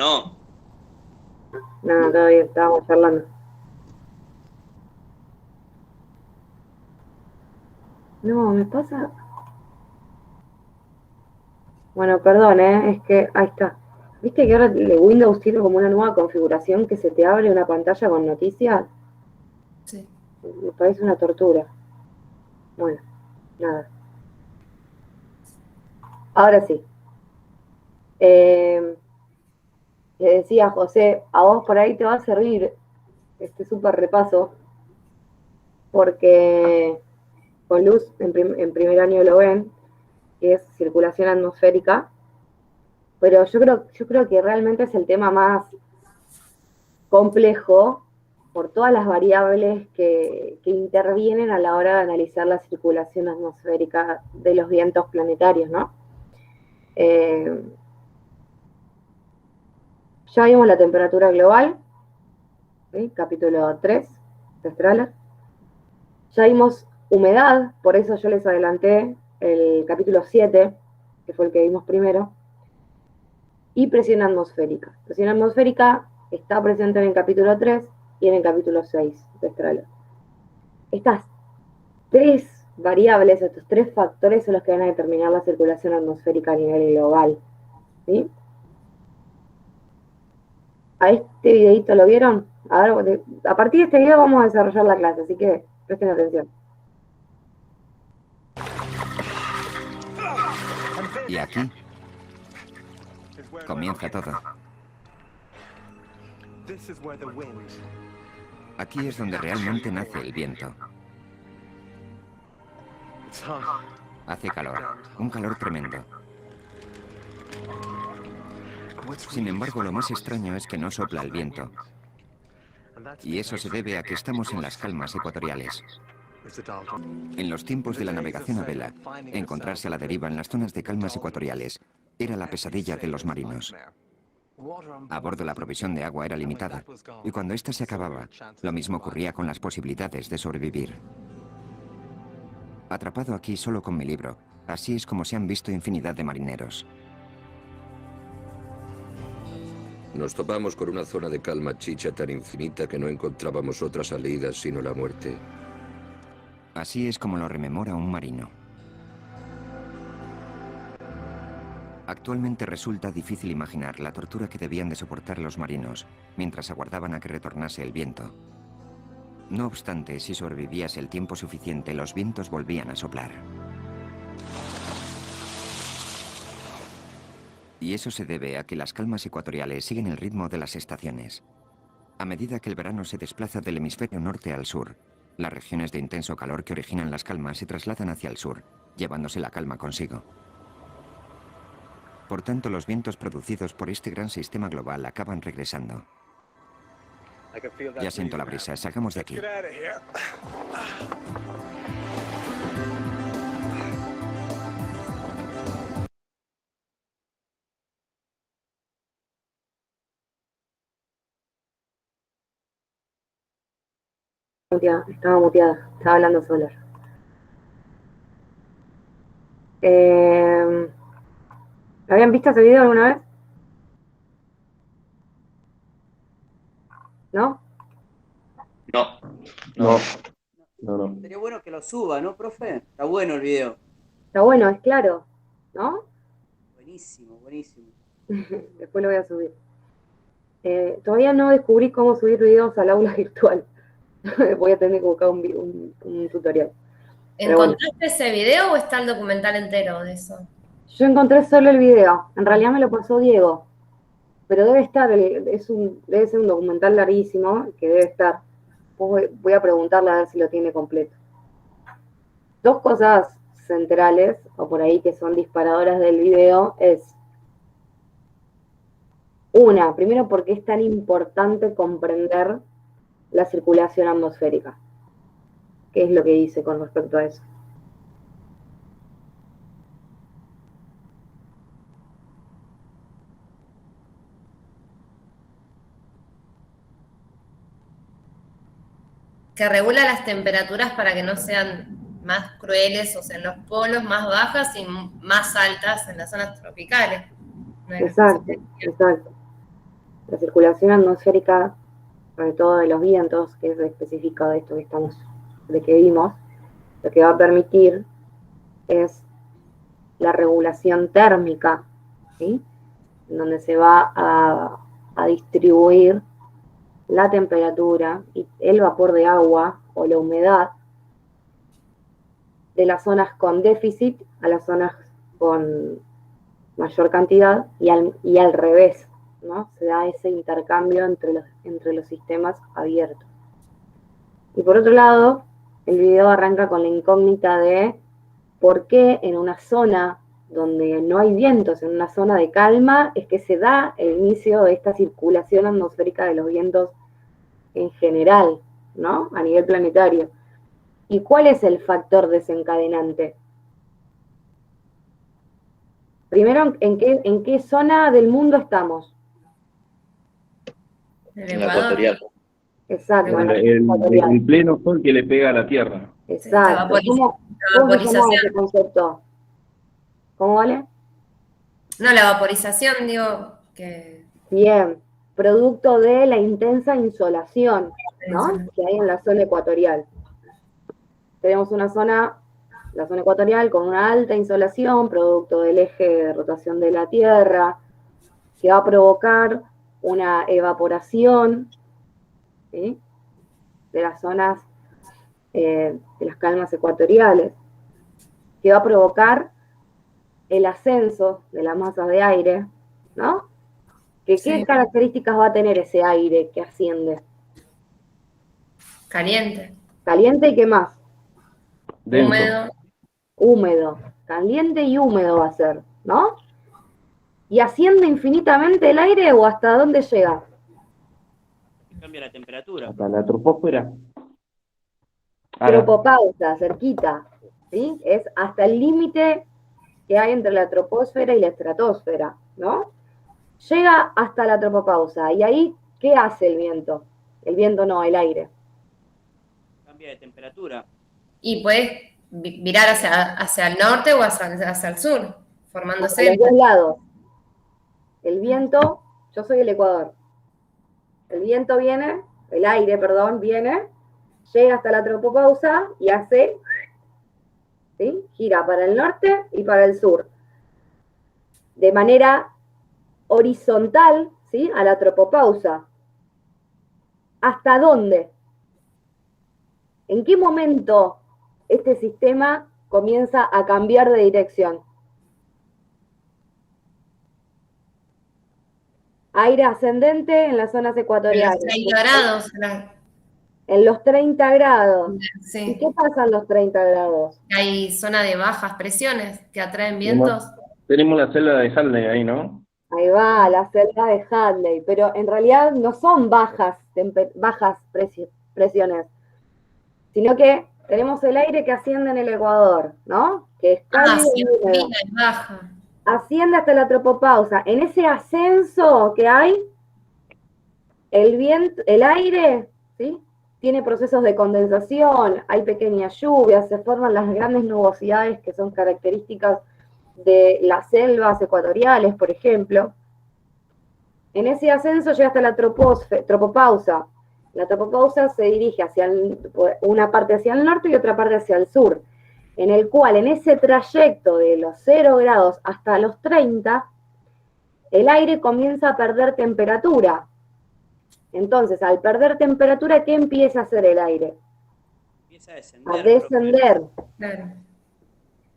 no? No, todavía estábamos charlando. No, me pasa... Bueno, perdón, es que... Ahí está. ¿Viste que ahora Windows tiene como una nueva configuración que se te abre una pantalla con noticias? Sí. Me parece una tortura. Bueno, nada. Ahora sí. Le decía, José, a vos por ahí te va a servir este súper repaso, porque con Luz en primer año lo ven, que es circulación atmosférica, pero yo creo que realmente es el tema más complejo por todas las variables que intervienen a la hora de analizar la circulación atmosférica de los vientos planetarios, ¿no? Ya vimos la temperatura global, ¿sí? Capítulo 3 de Strahler. Ya vimos humedad, por eso yo les adelanté el capítulo 7, que fue el que vimos primero, y presión atmosférica. Presión atmosférica está presente en el capítulo 3 y en el capítulo 6 de Strahler. Estas tres variables, estos tres factores son los que van a determinar la circulación atmosférica a nivel global. ¿Sí? ¿A este videito lo vieron? A partir de este video vamos a desarrollar la clase, así que presten atención. Y aquí comienza todo. Aquí es donde realmente nace el viento. Hace calor, un calor tremendo. Sin embargo, lo más extraño es que no sopla el viento. Y eso se debe a que estamos en las calmas ecuatoriales. En los tiempos de la navegación a vela, encontrarse a la deriva en las zonas de calmas ecuatoriales era la pesadilla de los marinos. A bordo la provisión de agua era limitada, y cuando ésta se acababa, lo mismo ocurría con las posibilidades de sobrevivir. Atrapado aquí solo con mi libro, así es como se han visto infinidad de marineros. Nos topamos con una zona de calma chicha tan infinita que no encontrábamos otra salida sino la muerte. Así es como lo rememora un marino. Actualmente resulta difícil imaginar la tortura que debían de soportar los marinos mientras aguardaban a que retornase el viento. No obstante, si sobrevivías el tiempo suficiente, los vientos volvían a soplar. Y eso se debe a que las calmas ecuatoriales siguen el ritmo de las estaciones. A medida que el verano se desplaza del hemisferio norte al sur, las regiones de intenso calor que originan las calmas se trasladan hacia el sur, llevándose la calma consigo. Por tanto, los vientos producidos por este gran sistema global acaban regresando. Ya siento la brisa, salgamos de aquí. Estaba muteada, estaba hablando sola. ¿Habían visto ese video alguna vez? ¿No? No. No. Sería bueno que lo suba, ¿no, profe? Está bueno el video. Está bueno, es claro, ¿no? Buenísimo, buenísimo. Después lo voy a subir. Todavía no descubrí cómo subir videos al aula virtual. Voy a tener que buscar un tutorial. ¿Encontraste ese video o está el documental entero de eso? Yo encontré solo el video. En realidad me lo pasó Diego. Pero debe estar, debe ser un documental larguísimo que debe estar. Voy a preguntarle a ver si lo tiene completo. Dos cosas centrales, o por ahí que son disparadoras del video, es una, primero porque es tan importante comprender la circulación atmosférica. ¿Qué es lo que dice con respecto a eso? Que regula las temperaturas para que no sean más crueles, o sea, en los polos más bajas y más altas en las zonas tropicales. Exacto, exacto. La circulación atmosférica, sobre todo de los vientos, que es específico de esto de que vimos, lo que va a permitir es la regulación térmica, ¿sí? En donde se va a distribuir la temperatura y el vapor de agua o la humedad de las zonas con déficit a las zonas con mayor cantidad y al revés, ¿no? Se da ese intercambio entre los sistemas abiertos. Y por otro lado, el video arranca con la incógnita de por qué en una zona donde no hay vientos, en una zona de calma, es que se da el inicio de esta circulación atmosférica de los vientos en general, ¿no? A nivel planetario. ¿Y cuál es el factor desencadenante? Primero, ¿en qué zona del mundo estamos? El En la Ecuador. ecuatorial. Exacto. El pleno sol que le pega a la Tierra. Exacto. ¿Cómo se llama ese concepto? ¿Cómo vale? No, la vaporización, digo, que... Bien, producto de la intensa insolación, ¿no? Que hay en la zona ecuatorial. Tenemos la zona ecuatorial con una alta insolación, producto del eje de rotación de la Tierra, que va a provocar una evaporación, ¿sí? De las zonas de las calmas ecuatoriales, que va a provocar el ascenso de las masas de aire, ¿no? ¿Qué características va a tener ese aire que asciende? Caliente. Caliente y ¿qué más? Denso. Húmedo. Húmedo. Caliente y húmedo va a ser, ¿no? ¿Y asciende infinitamente el aire o hasta dónde llega? Cambia la temperatura. Hasta la troposfera. Tropopausa, cerquita, ¿sí? Es hasta el límite que hay entre la troposfera y la estratosfera, ¿no? Llega hasta la tropopausa, y ahí, ¿qué hace el viento? El viento no, el aire. Cambia de temperatura. Y puedes virar hacia el norte o hacia el sur, formándose. A los dos lados. El viento, yo soy el Ecuador. El viento viene, el aire, perdón, viene, llega hasta la tropopausa y hace, ¿sí? Gira para el norte y para el sur. De manera horizontal, ¿sí? A la tropopausa. ¿Hasta dónde? ¿En qué momento este sistema comienza a cambiar de dirección? Aire ascendente en las zonas ecuatoriales. En los 30 grados. En los 30 grados. Sí. ¿Y qué pasa en los 30 grados? Hay zona de bajas presiones que atraen vientos. Tenemos la celda de Hadley ahí, ¿no? Ahí va, la celda de Hadley, pero en realidad no son bajas presiones, sino que tenemos el aire que asciende en el Ecuador, ¿no? Que es cálido y húmedo. Baja. Asciende hasta la tropopausa. En ese ascenso que hay, el aire, ¿sí? Tiene procesos de condensación, hay pequeñas lluvias, se forman las grandes nubosidades que son características de las selvas ecuatoriales, por ejemplo. En ese ascenso llega hasta la tropopausa. La tropopausa se dirige hacia una parte hacia el norte y otra parte hacia el sur, en el cual en ese trayecto de los 0 grados hasta los 30, el aire comienza a perder temperatura. Entonces, al perder temperatura, ¿qué empieza a hacer el aire? Empieza a descender. A descender. Claro.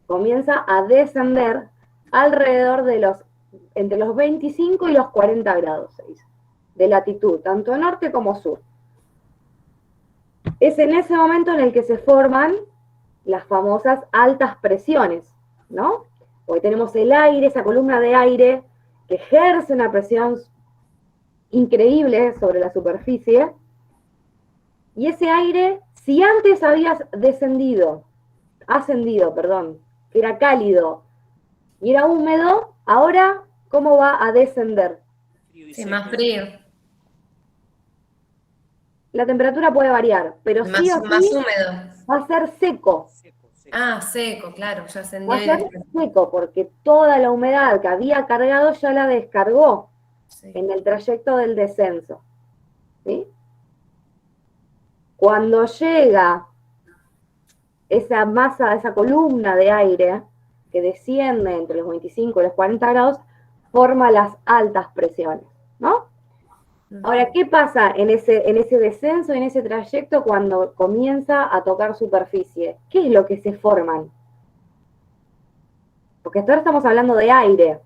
Comienza a descender alrededor de entre los 25 y los 40 grados de latitud, tanto norte como sur. Es en ese momento en el que se forman las famosas altas presiones, ¿no? Porque tenemos el aire, esa columna de aire que ejerce una presión increíble sobre la superficie, y ese aire, si antes había ascendido, que era cálido y era húmedo, ahora, ¿cómo va a descender? Sí, más frío. La temperatura puede variar, pero Más sí o sí húmedo. va a ser seco. Ah, seco, claro, ya ascendió. Va a ser seco, porque toda la humedad que había cargado ya la descargó. Sí. en el trayecto del descenso. ¿Sí? Cuando llega esa masa, esa columna de aire que desciende entre los 25 y los 40 grados, forma las altas presiones, ¿no? Ahora, ¿qué pasa en ese descenso, en ese trayecto cuando comienza a tocar superficie? ¿Qué es lo que se forman? Porque hasta ahora estamos hablando de aire.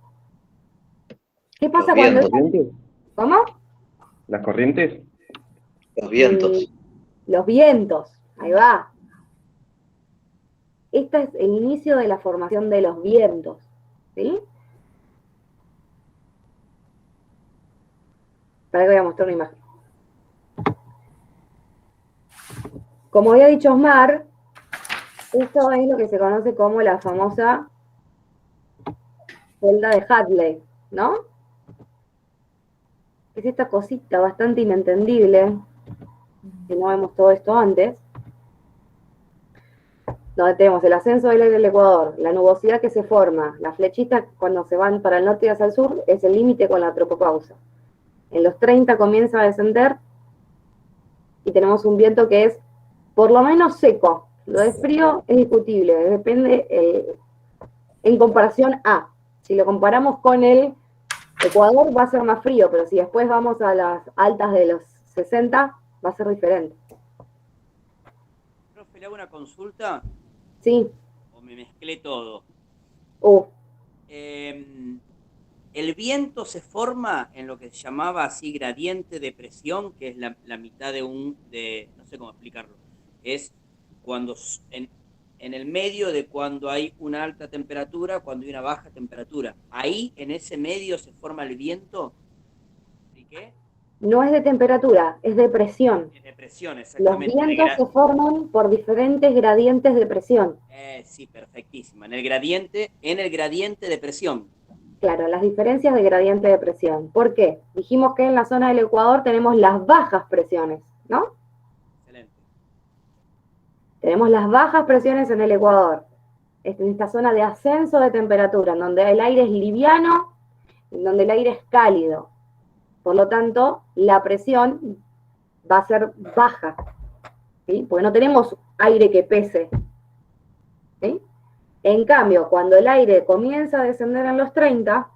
¿Qué pasa Los cuando... vientos. ¿Corrientes? ¿Cómo? ¿Las corrientes? Los vientos. Los vientos, ahí va. Este es el inicio de la formación de los vientos, ¿sí? Para que voy a mostrar una imagen. Como había dicho Osmar, esto es lo que se conoce como la famosa celda de Hadley, ¿no? Es esta cosita bastante inentendible, que no vemos todo esto antes, donde tenemos el ascenso del aire del Ecuador, la nubosidad que se forma, las flechitas cuando se van para el norte y hacia el sur, es el límite con la tropopausa. En los 30 comienza a descender y tenemos un viento que es por lo menos seco. Lo de frío es discutible, depende en comparación a. Si lo comparamos con el Ecuador va a ser más frío, pero si después vamos a las altas de los 60, va a ser diferente. Profe, le hago una consulta Sí. o me mezclé todo. Uh, El viento se forma en lo que se llamaba así gradiente de presión, que es la mitad no sé cómo explicarlo. Es cuando en el medio de cuando hay una alta temperatura, cuando hay una baja temperatura. Ahí, en ese medio, se forma el viento. ¿Y qué? no es de temperatura, es de presión. Es de presión, Los exactamente. vientos se forman por diferentes gradientes de presión. Sí, perfectísima. En el gradiente de presión. Claro, las diferencias de gradiente de presión. ¿Por qué? Dijimos que en la zona del Ecuador tenemos las bajas presiones, ¿no? Excelente. Tenemos las bajas presiones en el Ecuador. En esta zona de ascenso de temperatura, en donde el aire es liviano, en donde el aire es cálido. Por lo tanto, la presión va a ser baja, ¿sí? Porque no tenemos aire que pese, ¿sí? En cambio, cuando el aire comienza a descender en los 30,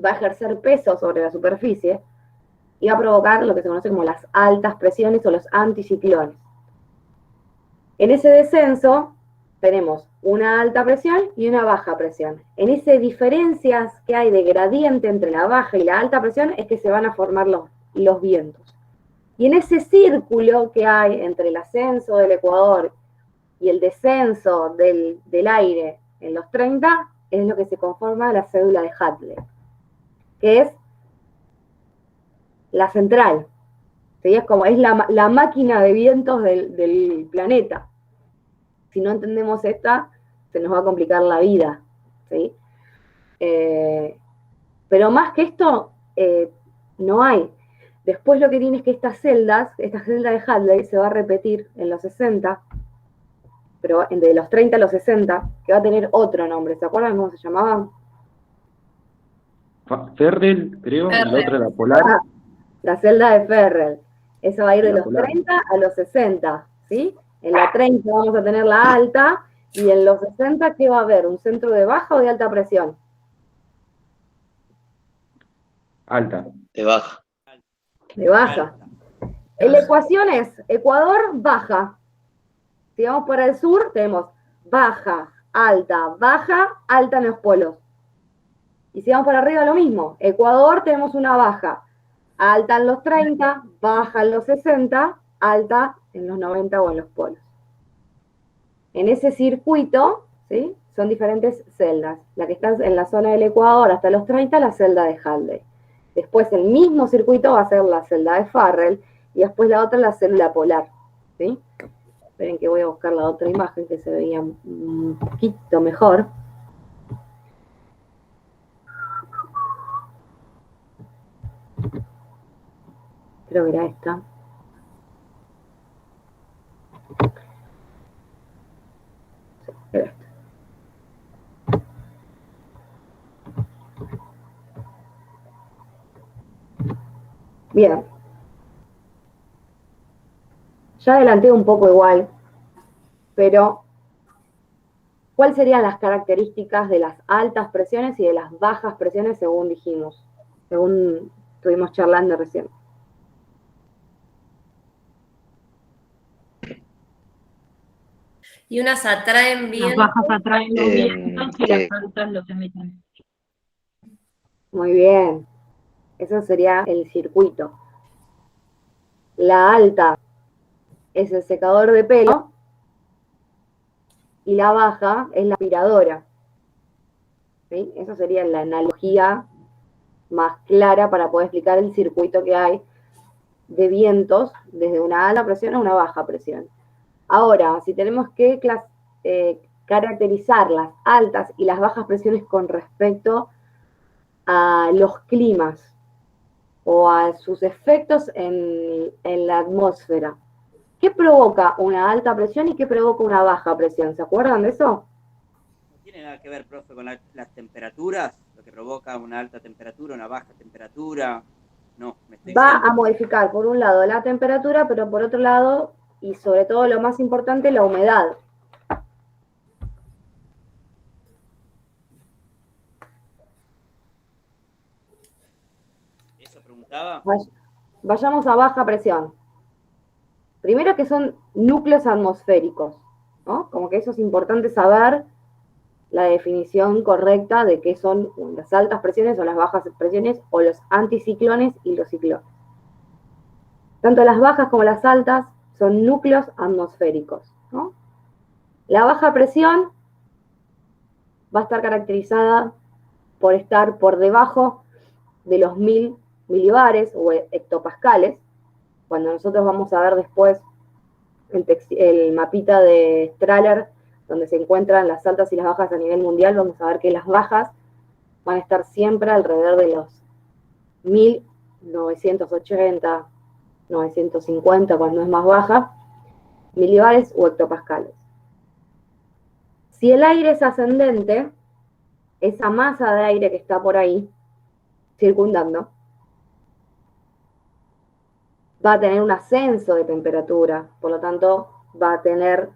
va a ejercer peso sobre la superficie y va a provocar lo que se conoce como las altas presiones o los anticiclones. En ese descenso tenemos una alta presión y una baja presión. En esas diferencias que hay de gradiente entre la baja y la alta presión es que se van a formar los vientos. Y en ese círculo que hay entre el ascenso del Ecuador y el descenso del aire en los 30, es lo que se conforma la cédula de Hadley, que es la central. ¿Sí? Es la máquina de vientos del planeta. Si no entendemos esta, se nos va a complicar la vida. ¿Sí? Pero más que esto, no hay. Después lo que tiene es que esta celda de Hadley se va a repetir en los 60, pero de los 30 a los 60, que va a tener otro nombre. ¿Se acuerdan cómo se llamaban? Ferrel, creo, y la otra era Polar. Ah, la celda de Ferrel. Esa va a ir de La los polar. 30 a los 60, ¿sí? En la 30 vamos a tener la alta, y en los 60, ¿qué va a haber? ¿Un centro de baja o de alta presión? Alta. De baja. De baja. La ecuación es Ecuador, baja. Si vamos para el sur, tenemos baja, alta en los polos. Y si vamos para arriba, lo mismo. Ecuador, tenemos una baja. Alta en los 30, baja en los 60, alta en los 90 o en los polos. En ese circuito, ¿sí? Son diferentes celdas. La que está en la zona del Ecuador hasta los 30, la celda de Hadley. Después el mismo circuito va a ser la celda de Farrell, y después la otra la célula polar, ¿sí? Esperen que voy a buscar la otra imagen que se veía un poquito mejor. Creo que era esta. Sí, era esta. Bien. Ya adelanté un poco igual, pero ¿cuáles serían las características de las altas presiones y de las bajas presiones según dijimos, según estuvimos charlando recién? Y unas atraen Las bien. bajas atraen los vientos y las que altas los emiten. Muy bien. Eso sería el circuito. La alta es el secador de pelo y la baja es la aspiradora. ¿Sí? Esa sería la analogía más clara para poder explicar el circuito que hay de vientos desde una alta presión a una baja presión. Ahora, si tenemos que caracterizar las altas y las bajas presiones con respecto a los climas o a sus efectos en la atmósfera, ¿qué provoca una alta presión y qué provoca una baja presión? ¿Se acuerdan de eso? No tiene nada que ver, profe, con las temperaturas, lo que provoca una alta temperatura, una baja temperatura. No, me estoy Va diciendo. a modificar, por un lado, la temperatura, pero por otro lado, y sobre todo lo más importante, la humedad. Eso preguntaba. Vayamos a baja presión. Primero que son núcleos atmosféricos, ¿no? Como que eso es importante saber la definición correcta de qué son las altas presiones o las bajas presiones o los anticiclones y los ciclones. Tanto las bajas como las altas son núcleos atmosféricos, ¿no? La baja presión va a estar caracterizada por estar por debajo de los 1000 milibares o hectopascales. Cuando nosotros vamos a ver después el mapita de Strahler, donde se encuentran las altas y las bajas a nivel mundial, vamos a ver que las bajas van a estar siempre alrededor de los 1980, 950, cuando es más baja, milibares o hectopascales. Si el aire es ascendente, esa masa de aire que está por ahí circundando va a tener un ascenso de temperatura, por lo tanto va a tener,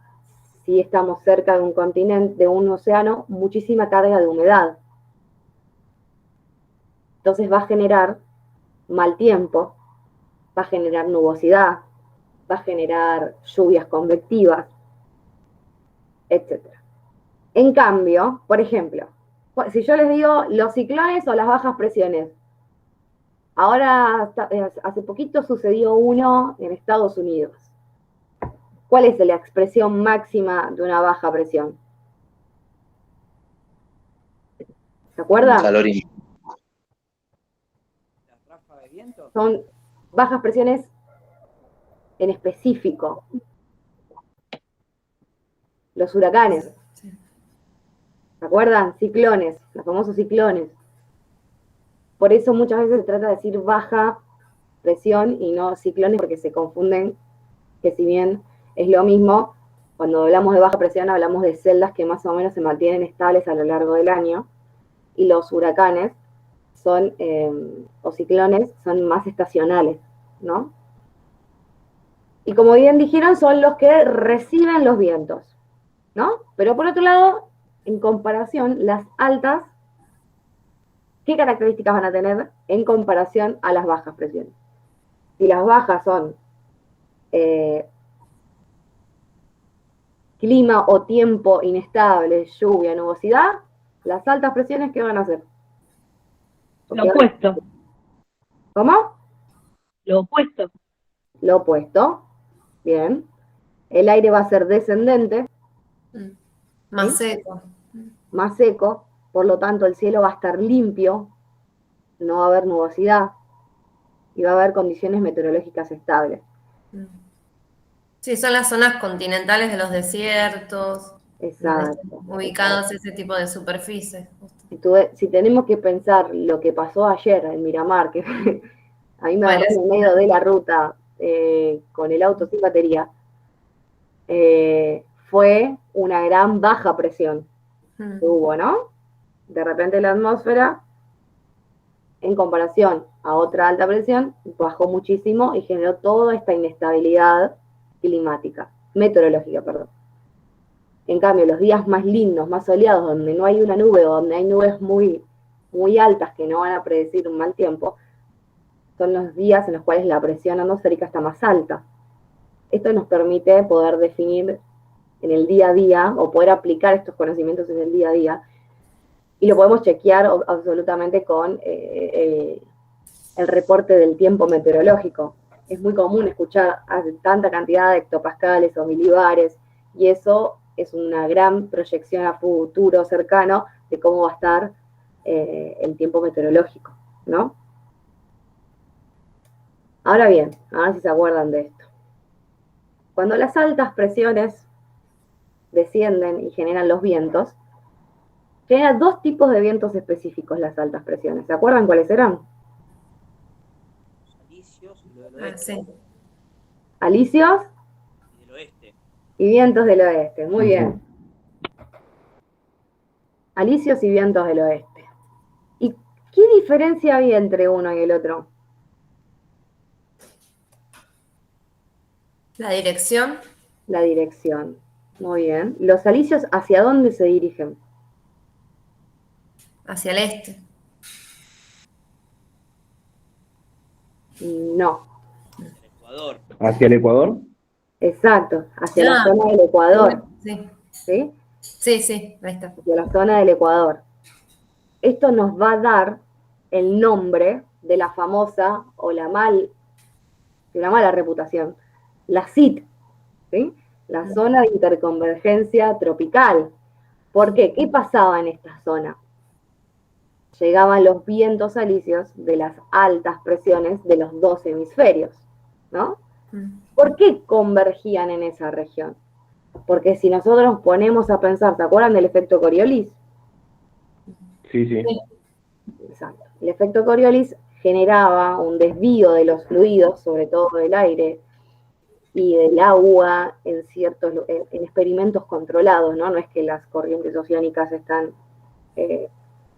si estamos cerca de un continente, de un océano, muchísima carga de humedad. Entonces va a generar mal tiempo, va a generar nubosidad, va a generar lluvias convectivas, etc. En cambio, por ejemplo, si yo les digo los ciclones o las bajas presiones, ahora hace poquito sucedió uno en Estados Unidos. ¿Cuál es la expresión máxima de una baja presión? ¿Se acuerdan? calor ¿La ráfaga de viento? Son bajas presiones en específico. Los huracanes. ¿Se acuerdan? Ciclones, los famosos ciclones. Por eso muchas veces se trata de decir baja presión y no ciclones porque se confunden, que si bien es lo mismo, cuando hablamos de baja presión hablamos de celdas que más o menos se mantienen estables a lo largo del año y los huracanes son, o ciclones, son más estacionales, ¿no? Y como bien dijeron, son los que reciben los vientos, ¿no? Pero por otro lado, en comparación, las altas, ¿qué características van a tener en comparación a las bajas presiones? Si las bajas son clima o tiempo inestable, lluvia, nubosidad, las altas presiones, ¿qué van a hacer? Lo opuesto. ¿Cómo? Lo opuesto. Lo opuesto. Bien. El aire va a ser descendente. Más ¿sí? seco. Más seco, por lo tanto el cielo va a estar limpio, no va a haber nubosidad y va a haber condiciones meteorológicas estables. Sí, son las zonas continentales de los desiertos, Exacto. ubicados ese tipo de superficies. Si tenemos que pensar lo que pasó ayer en Miramar, que a mí me agarró en medio de la ruta con el auto sin batería, fue una gran baja presión que hubo, ¿no? De repente la atmósfera en comparación a otra alta presión, bajó muchísimo y generó toda esta inestabilidad climática, meteorológica, perdón. En cambio, los días más lindos, más soleados, donde no hay una nube o donde hay nubes muy, muy altas que no van a predecir un mal tiempo, son los días en los cuales la presión atmosférica está más alta. Esto nos permite poder definir en el día a día o poder aplicar estos conocimientos en el día a día, y lo podemos chequear absolutamente con el reporte del tiempo meteorológico. Es muy común escuchar tanta cantidad de hectopascales o milibares, y eso es una gran proyección a futuro cercano de cómo va a estar el tiempo meteorológico, ¿no? Ahora bien, a ver si se acuerdan de esto. Cuando las altas presiones descienden y generan los vientos, generan dos tipos de vientos específicos las altas presiones. ¿Se acuerdan cuáles eran? Alisios y lo del oeste. Sí. Alisios Y del oeste. y vientos del oeste. Muy bien. Alisios y vientos del oeste. ¿Y qué diferencia había entre uno y el otro? La dirección. La dirección. Muy bien. ¿Los alisios hacia dónde se dirigen? Hacia el este. No. El Ecuador. ¿Hacia el Ecuador? Exacto. Hacia la Ah. zona del Ecuador. Sí, ¿Sí? sí, ahí está. Hacia la zona del Ecuador. Esto nos va a dar el nombre de la famosa o de la mala reputación, la CIT, ¿sí? La zona de interconvergencia tropical. ¿Por qué? ¿Qué pasaba en esta zona? Llegaban los vientos alisios de las altas presiones de los dos hemisferios, ¿no? ¿Por qué convergían en esa región? Porque si nosotros nos ponemos a pensar, ¿se acuerdan del efecto Coriolis? Sí, sí. Exacto. El efecto Coriolis generaba un desvío de los fluidos, sobre todo del aire y del agua, en experimentos controlados, ¿no? No es que las corrientes oceánicas están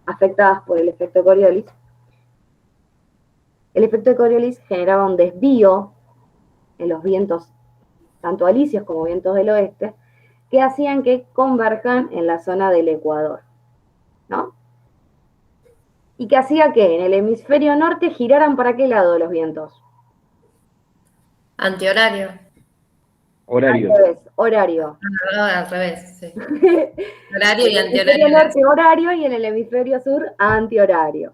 afectadas por el efecto Coriolis. El efecto Coriolis generaba un desvío en los vientos, tanto alisios como vientos del oeste, que hacían que converjan en la zona del Ecuador, ¿no? Y que hacía que en el hemisferio norte giraran ¿para qué lado los vientos? Antihorario. Horario. Al revés, horario. No, al revés, sí. Horario En y el hemisferio antihorario. norte horario y en el hemisferio sur antihorario.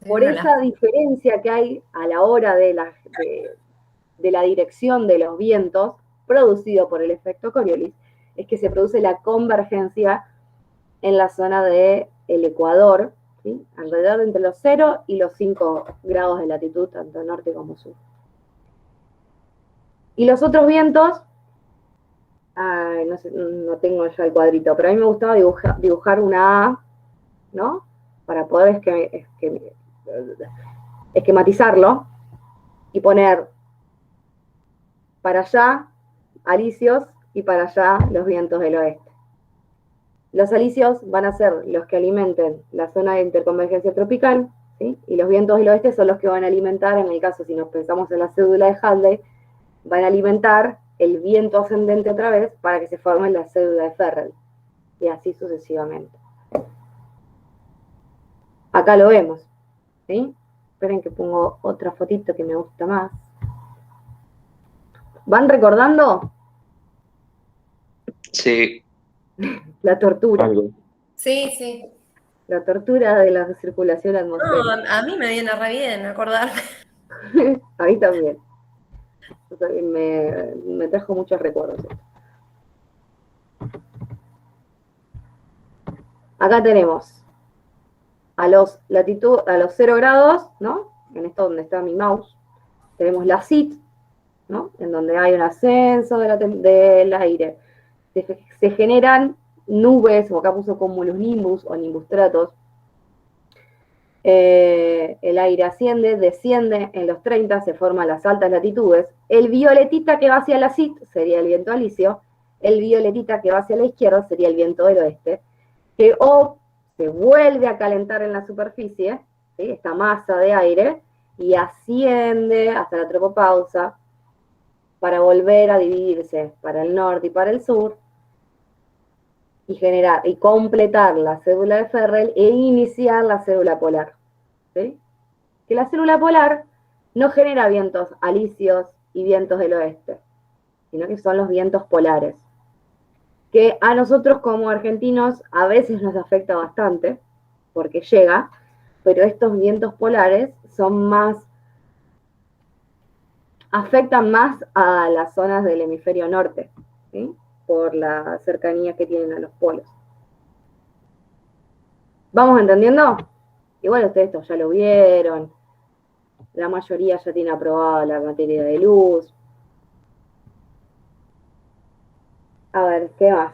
Por esa diferencia que hay a la hora de la dirección de los vientos, producido por el efecto Coriolis, es que se produce la convergencia en la zona del Ecuador, ¿sí? Alrededor de entre los 0 y los 5 grados de latitud, tanto norte como sur. Y los otros vientos, no sé, no tengo ya el cuadrito, pero a mí me gustaba dibujar una A, ¿no? Para poder esquematizarlo y poner para allá alisios y para allá los vientos del oeste. Los alisios van a ser los que alimenten la zona de interconvergencia tropical, ¿sí? Y los vientos del oeste son los que van a alimentar, en el caso, si nos pensamos en la cédula de Hadley, van a alimentar el viento ascendente otra vez para que se forme la cédula de Ferrel. Y así sucesivamente. Acá lo vemos, ¿sí? Esperen que pongo otra fotito que me gusta más. ¿Van recordando? Sí, La tortura. Algo. Sí. La tortura de la circulación No, atmosférica. a mí me viene re bien acordarme. A mí también. Me trajo muchos recuerdos esto. Acá tenemos a los 0 grados, ¿no? En esto donde está mi mouse, tenemos la CIT, ¿no? En donde hay un ascenso del aire. Se generan nubes, o acá puso cumulonimbus o nimbustratos. El aire asciende, desciende en los 30, se forman las altas latitudes. El violetita que va hacia la CIT sería el viento alisio, el violetita que va hacia la izquierda sería el viento del oeste, que o se vuelve a calentar en la superficie, ¿sí? Esta masa de aire, y asciende hasta la tropopausa para volver a dividirse para el norte y para el sur, y generar y completar la cédula de Ferrel e iniciar la cédula polar. ¿Sí? Que la célula polar no genera vientos alisios y vientos del oeste, sino que son los vientos polares, que a nosotros como argentinos a veces nos afecta bastante, porque llega, pero estos vientos polares son más, afectan más a las zonas del hemisferio norte, ¿sí? Por la cercanía que tienen a los polos. ¿Vamos entendiendo? Igual ustedes esto ya lo vieron, la mayoría ya tiene aprobada la materia de luz. A ver, ¿qué más?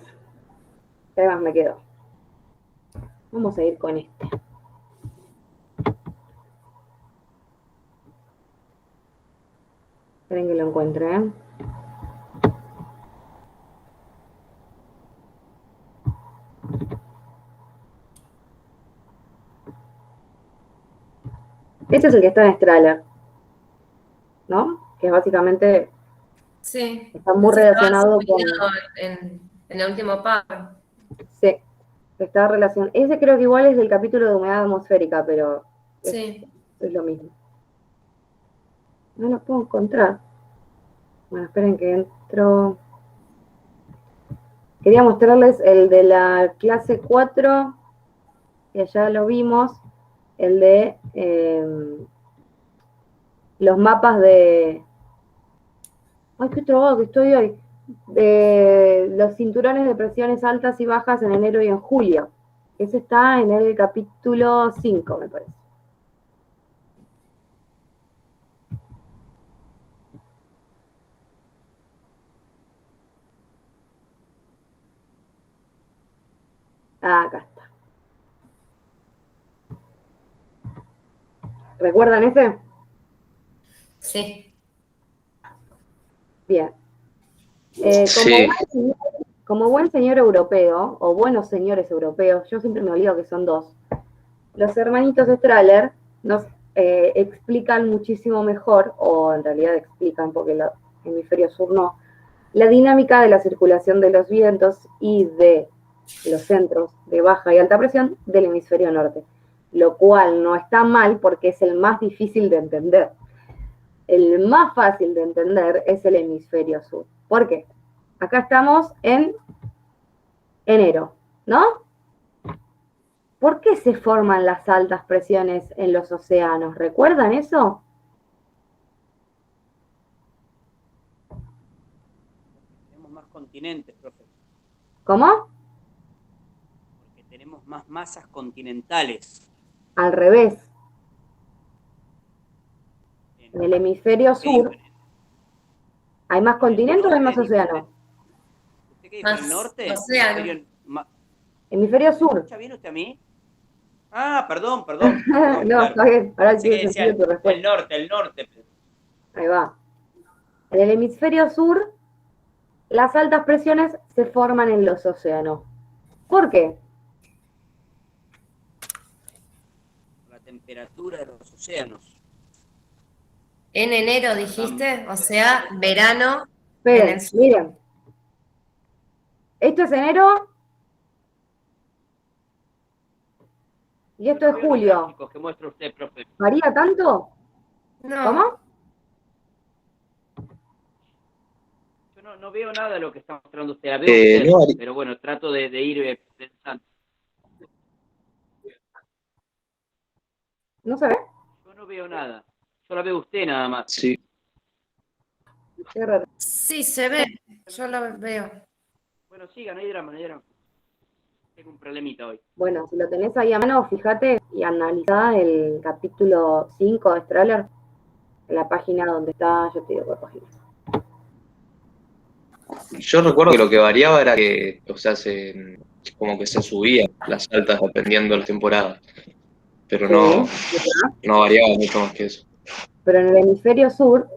¿Qué más me quedó? Vamos a ir con este. Esperen que lo encuentre, ¿eh? Este es el que está en Strahler, ¿no? Que es básicamente, Sí. está muy Sí, estaba relacionado con... subido en el último párrafo. Sí, está relacionado. Ese creo que igual es del capítulo de humedad atmosférica, pero Sí. es lo mismo. No lo puedo encontrar. Bueno, esperen que entro. Quería mostrarles el de la clase 4, que ya lo vimos, el de los mapas de... ¡Ay, qué trabado que estoy hoy! De los cinturones de presiones altas y bajas en enero y en julio. Ese está en el capítulo 5, me parece. Ah, acá está. ¿Recuerdan ese? Sí. Bien. Sí. Como buen señor europeo, o buenos señores europeos, yo siempre me olvido que son dos, los hermanitos Strahler nos explican muchísimo mejor, o en realidad explican, porque el hemisferio sur no, la dinámica de la circulación de los vientos y de los centros de baja y alta presión del hemisferio norte, lo cual no está mal porque es el más difícil de entender. El más fácil de entender es el hemisferio sur. ¿Por qué? Acá estamos en enero, ¿no? ¿Por qué se forman las altas presiones en los océanos? ¿Recuerdan eso? Tenemos más continentes, profe. ¿Cómo? Porque tenemos más masas continentales. Al revés. En el hemisferio sur, ¿hay más continentes o hay más océanos? ¿Usted qué dijo? ¿El norte? Océano. Hemisferio ¿Me sur. escucha bien usted a mí? Ah, perdón. No, Claro. está bien. Ahora Pensé que tiene decía sentido tu respuesta. el norte. Ahí va. En el hemisferio sur, las altas presiones se forman en los océanos. ¿Por qué? La temperatura de los océanos. En enero dijiste, o sea, verano en Esperen, el sur. miren. Esto es enero y esto es Yo no veo los julio. gráficos que muestra usted, profe. ¿Varía tanto? No. ¿Cómo? Yo no veo nada de lo que está mostrando usted. La veo usted, no, pero bueno, trato de ir pensando. ¿No se ve? Yo no veo nada. Yo la veo usted nada más. sí. Qué raro. Sí, se ve. Yo lo veo. Bueno, siga, no hay drama. Tengo un problemita hoy. Bueno, si lo tenés ahí a mano, fíjate y analizá el capítulo 5 de Strahler, en la página donde está, yo te digo qué página. Yo recuerdo que lo que variaba era que, o sea, como que se subían las altas dependiendo de las temporadas. Pero no variaba mucho más que eso. Pero en el hemisferio sur,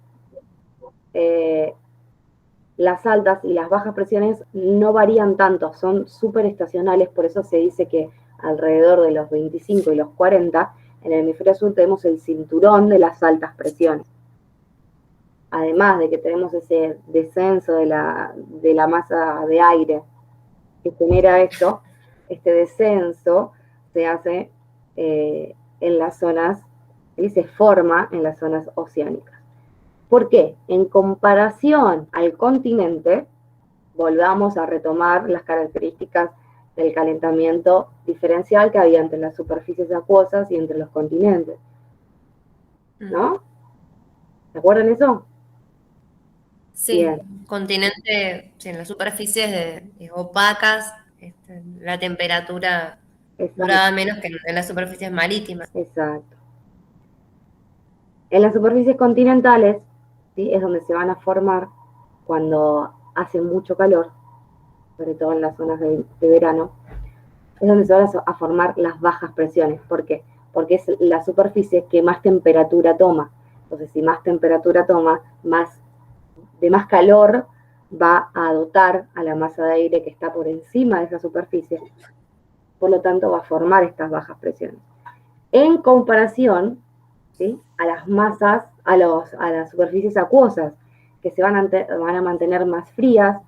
las altas y las bajas presiones no varían tanto, son súper estacionales, por eso se dice que alrededor de los 25 y los 40 En el hemisferio sur tenemos el cinturón de las altas presiones. Además de que tenemos ese descenso de la masa de aire que genera esto, este descenso se hace en las zonas, y se forma en las zonas oceánicas. ¿Por qué? En comparación al continente, volvamos a retomar las características del calentamiento diferencial que había entre las superficies acuosas y entre los continentes. ¿No? ¿Se acuerdan eso? Sí, Bien. continente, sí, en las superficies opacas, la temperatura duraba menos que en las superficies marítimas. Exacto. En las superficies continentales, ¿sí?, es donde se van a formar cuando hace mucho calor, sobre todo en las zonas de verano, es donde se van a formar las bajas presiones. ¿Por qué? Porque es la superficie que más temperatura toma. Entonces, si más temperatura toma, de más calor va a dotar a la masa de aire que está por encima de esa superficie. Por lo tanto, va a formar estas bajas presiones. En comparación, ¿sí?, a las masas, a las superficies acuosas, que se van a mantener más frías,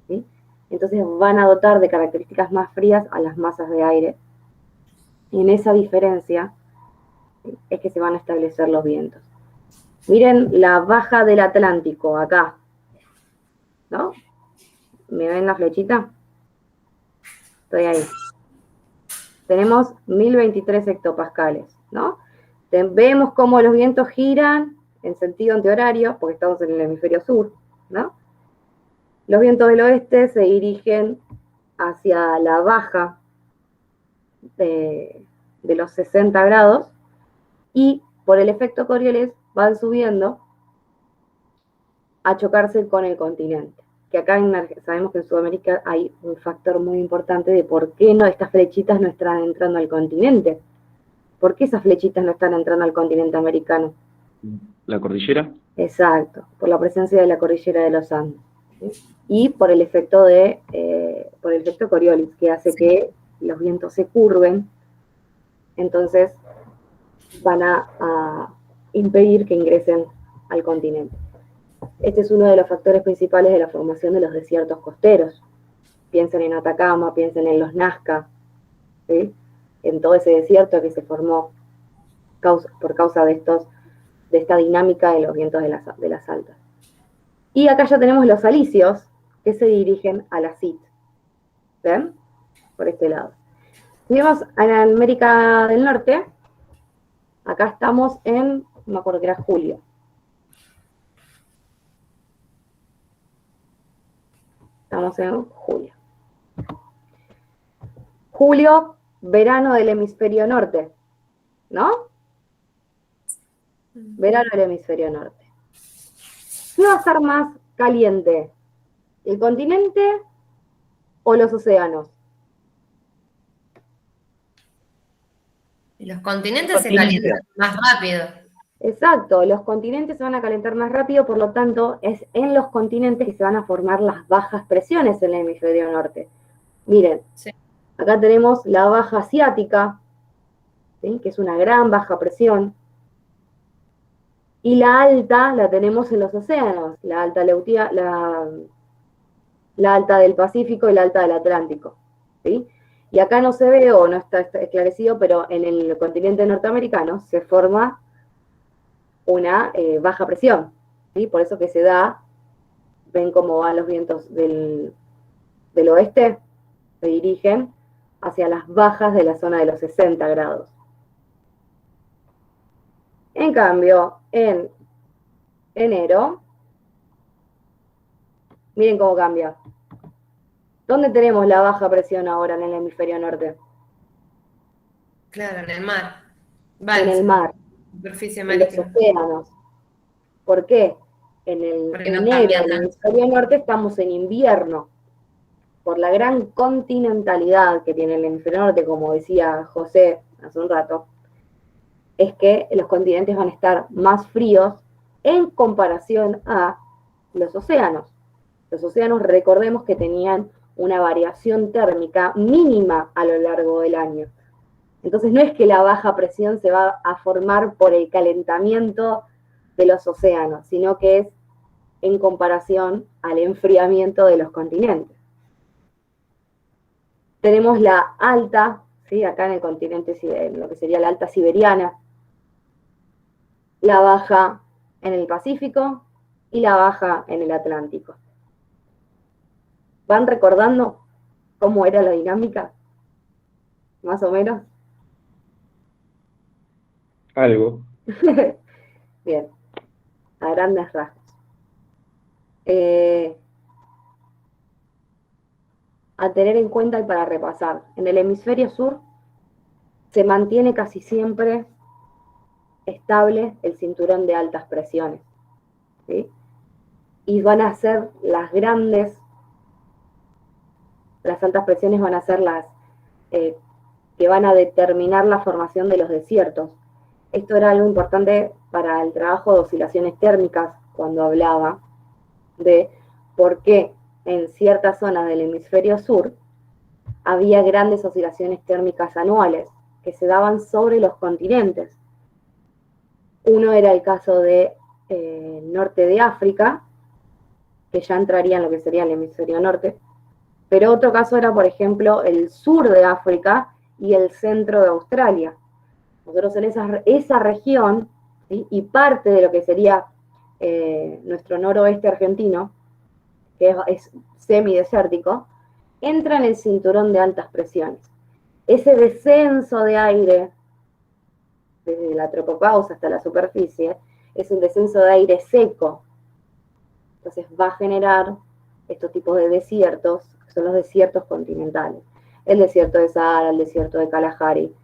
¿sí? Entonces van a dotar de características más frías a las masas de aire. Y en esa diferencia, ¿sí?, es que se van a establecer los vientos. Miren la baja del Atlántico, acá, ¿no? ¿Me ven la flechita? Estoy ahí. Tenemos 1023 hectopascales, ¿no? Vemos cómo los vientos giran en sentido antihorario, porque estamos en el hemisferio sur, ¿no? Los vientos del oeste se dirigen hacia la baja de los 60 grados y por el efecto Coriolis van subiendo a chocarse con el continente. Que acá sabemos que en Sudamérica hay un factor muy importante de por qué estas flechitas no están entrando al continente. ¿Por qué esas flechitas no están entrando al continente americano? ¿La cordillera? Exacto, por la presencia de la cordillera de los Andes, ¿sí? Y por el efecto Coriolis, que hace que los vientos se curven, entonces van a impedir que ingresen al continente. Este es uno de los factores principales de la formación de los desiertos costeros. Piensen en Atacama, piensen en los Nazca, ¿sí?, en todo ese desierto que se formó por causa de esta dinámica de los vientos de las altas. Y acá ya tenemos los alisios que se dirigen a la CIT. ¿Ven? Por este lado. Si vemos en América del Norte, acá estamos no me acuerdo que era julio. Estamos en julio. Julio, verano del hemisferio norte, ¿no? Verano del hemisferio norte. ¿Qué va a estar más caliente? ¿El continente o los océanos? Los continentes se calientan más rápido. Exacto, los continentes se van a calentar más rápido, por lo tanto, es en los continentes que se van a formar las bajas presiones en el hemisferio norte. Miren, sí, acá tenemos la baja asiática, ¿sí?, que es una gran baja presión, y la alta la tenemos en los océanos, la alta del Pacífico y la alta del Atlántico, ¿sí? Y acá no se ve o no está esclarecido, pero en el continente norteamericano se forma una baja presión, ¿sí? Por eso que se da, ven cómo van los vientos del oeste, se dirigen hacia las bajas de la zona de los 60 grados. En cambio, en enero, miren cómo cambia. ¿Dónde tenemos la baja presión ahora en el hemisferio norte? Claro, en el mar. En el mar. Superficie en marítima. los océanos. ¿Por qué? En enero, en el hemisferio norte, estamos en invierno. Por la gran continentalidad que tiene el hemisferio norte, como decía José hace un rato, es que los continentes van a estar más fríos en comparación a los océanos. Los océanos, recordemos que tenían una variación térmica mínima a lo largo del año. Entonces no es que la baja presión se va a formar por el calentamiento de los océanos, sino que es en comparación al enfriamiento de los continentes. Tenemos la alta, ¿sí? Acá en el continente, lo que sería la alta siberiana, la baja en el Pacífico y la baja en el Atlántico. ¿Van recordando cómo era la dinámica? Más o menos. Algo. Bien, a grandes rasgos. A tener en cuenta y para repasar. En el hemisferio sur se mantiene casi siempre estable el cinturón de altas presiones, ¿sí? Y van a ser las altas presiones van a ser las que van a determinar la formación de los desiertos. Esto era algo importante para el trabajo de oscilaciones térmicas, cuando hablaba de por qué en ciertas zonas del hemisferio sur había grandes oscilaciones térmicas anuales que se daban sobre los continentes. Uno era el caso de norte de África, que ya entraría en lo que sería el hemisferio norte, pero otro caso era, por ejemplo, el sur de África y el centro de Australia. Nosotros en esa región, ¿sí? Y parte de lo que sería nuestro noroeste argentino, que es semidesértico, entra en el cinturón de altas presiones. Ese descenso de aire, desde la tropopausa hasta la superficie, es un descenso de aire seco. Entonces va a generar estos tipos de desiertos, que son los desiertos continentales. El desierto de Sahara, el desierto de Kalahari,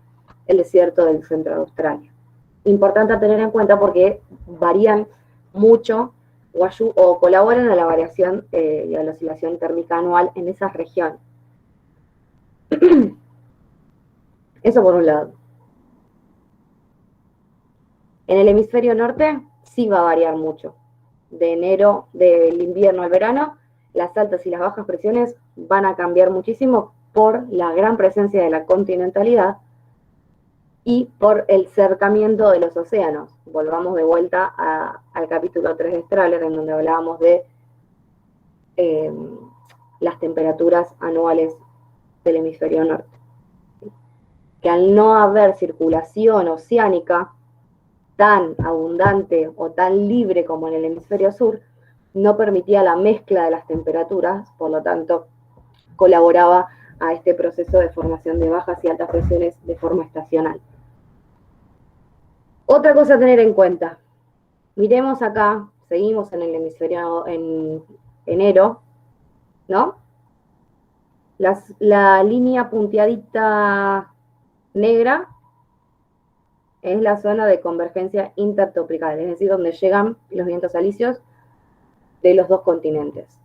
el desierto del centro de Australia. Importante a tener en cuenta porque varían mucho o colaboran a la variación y a la oscilación térmica anual en esas regiones. Eso por un lado. En el hemisferio norte sí va a variar mucho. De enero, del invierno al verano, las altas y las bajas presiones van a cambiar muchísimo por la gran presencia de la continentalidad y por el cercamiento de los océanos. Volvamos de vuelta al capítulo 3 de Strahler, en donde hablábamos de las temperaturas anuales del hemisferio norte. Que al no haber circulación oceánica tan abundante o tan libre como en el hemisferio sur, no permitía la mezcla de las temperaturas, por lo tanto, colaboraba a este proceso de formación de bajas y altas presiones de forma estacional. Otra cosa a tener en cuenta. Miremos acá, seguimos en el hemisferio en enero, ¿no? La línea punteadita negra es la zona de convergencia intertropical, es decir, donde llegan los vientos alisios de los dos continentes.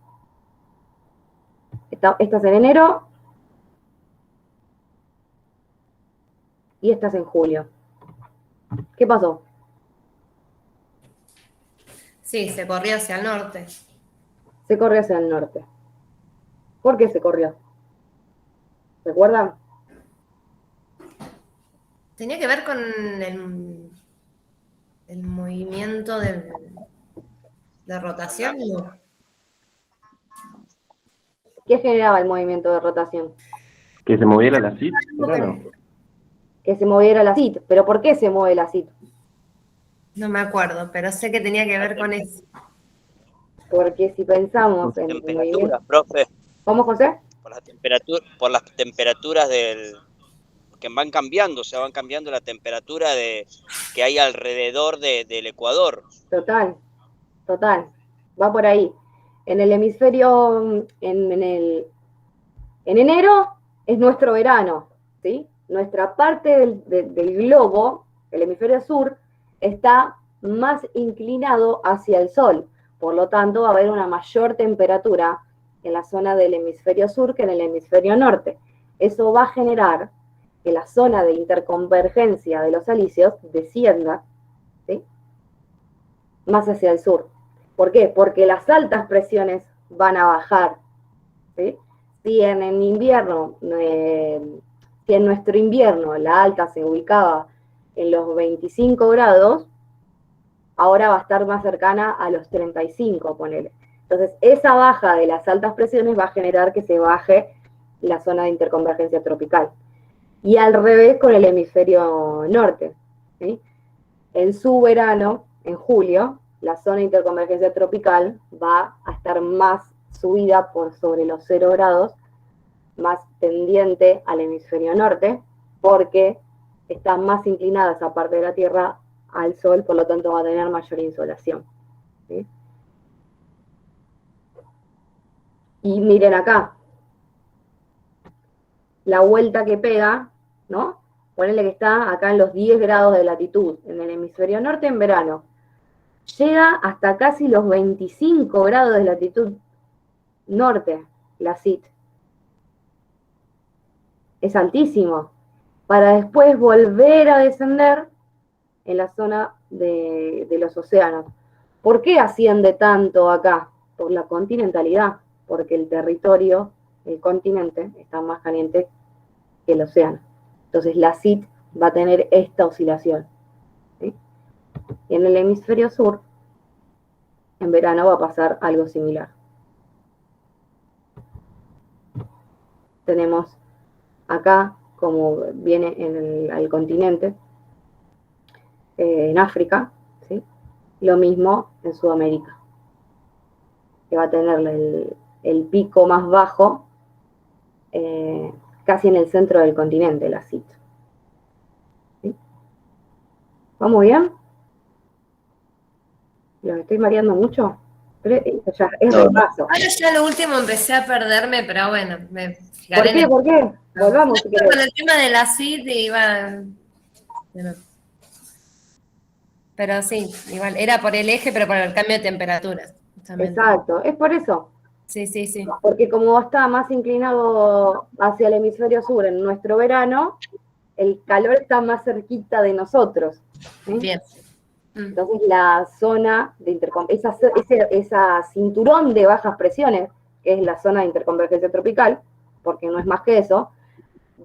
Esta es en enero y esta es en julio. ¿Qué pasó? Sí, se corrió hacia el norte. Se corrió hacia el norte. ¿Por qué se corrió? ¿Recuerdan? Tenía que ver con el movimiento de rotación. ¿Qué generaba el movimiento de rotación? Que se moviera la CIT, claro. Que se moviera la CIT. ¿Pero por qué se mueve la CIT? No me acuerdo, pero sé que tenía que ver con eso. Porque si pensamos en el movimiento... Profe. ¿Cómo, José? Por las temperaturas que van cambiando, o sea, van cambiando la temperatura que hay alrededor del ecuador. Total. Va por ahí. En el hemisferio, en enero es nuestro verano, ¿sí? Nuestra parte del globo, el hemisferio sur, está más inclinado hacia el sol. Por lo tanto, va a haber una mayor temperatura en la zona del hemisferio sur que en el hemisferio norte. Eso va a generar que la zona de interconvergencia de los alisios descienda, ¿sí? Más hacia el sur. ¿Por qué? Porque las altas presiones van a bajar, ¿sí? Si en el invierno Si en nuestro invierno la alta se ubicaba en los 25 grados, ahora va a estar más cercana a los 35, ponele. Entonces, esa baja de las altas presiones va a generar que se baje la zona de interconvergencia tropical. Y al revés con el hemisferio norte, ¿sí? En su verano, en julio, la zona de interconvergencia tropical va a estar más subida por sobre los 0 grados, más tendiente al hemisferio norte, porque está más inclinada esa parte de la Tierra al Sol, por lo tanto va a tener mayor insolación, ¿sí? Y miren acá, la vuelta que pega, ¿no? Ponele que está acá en los 10 grados de latitud, en el hemisferio norte en verano. Llega hasta casi los 25 grados de latitud norte, la CIT. Es altísimo. Para después volver a descender en la zona de los océanos. ¿Por qué asciende tanto acá? Por la continentalidad, porque el territorio, el continente, está más caliente que el océano. Entonces la CIT va a tener esta oscilación, ¿sí? Y en el hemisferio sur, en verano va a pasar algo similar. Tenemos acá, como viene al continente, en África, ¿sí? Lo mismo en Sudamérica, que va a tener el pico más bajo casi en el centro del continente, la CIT. ¿Sí? ¿Vamos bien? ¿Los estoy mareando mucho? Pero ya es repaso. Ahora ya lo último empecé a perderme, pero bueno, me ¿Por qué? ¿Por qué? Volvamos si querés. Con el tema de la CID iba... Pero sí, igual, era por el eje, pero por el cambio de temperaturas. Justamente. Exacto, es por eso. Sí, sí, sí. Porque como está más inclinado hacia el hemisferio sur en nuestro verano, el calor está más cerquita de nosotros, ¿sí? Bien. Entonces la zona de esa cinturón de bajas presiones, que es la zona de interconvergencia tropical, porque no es más que eso,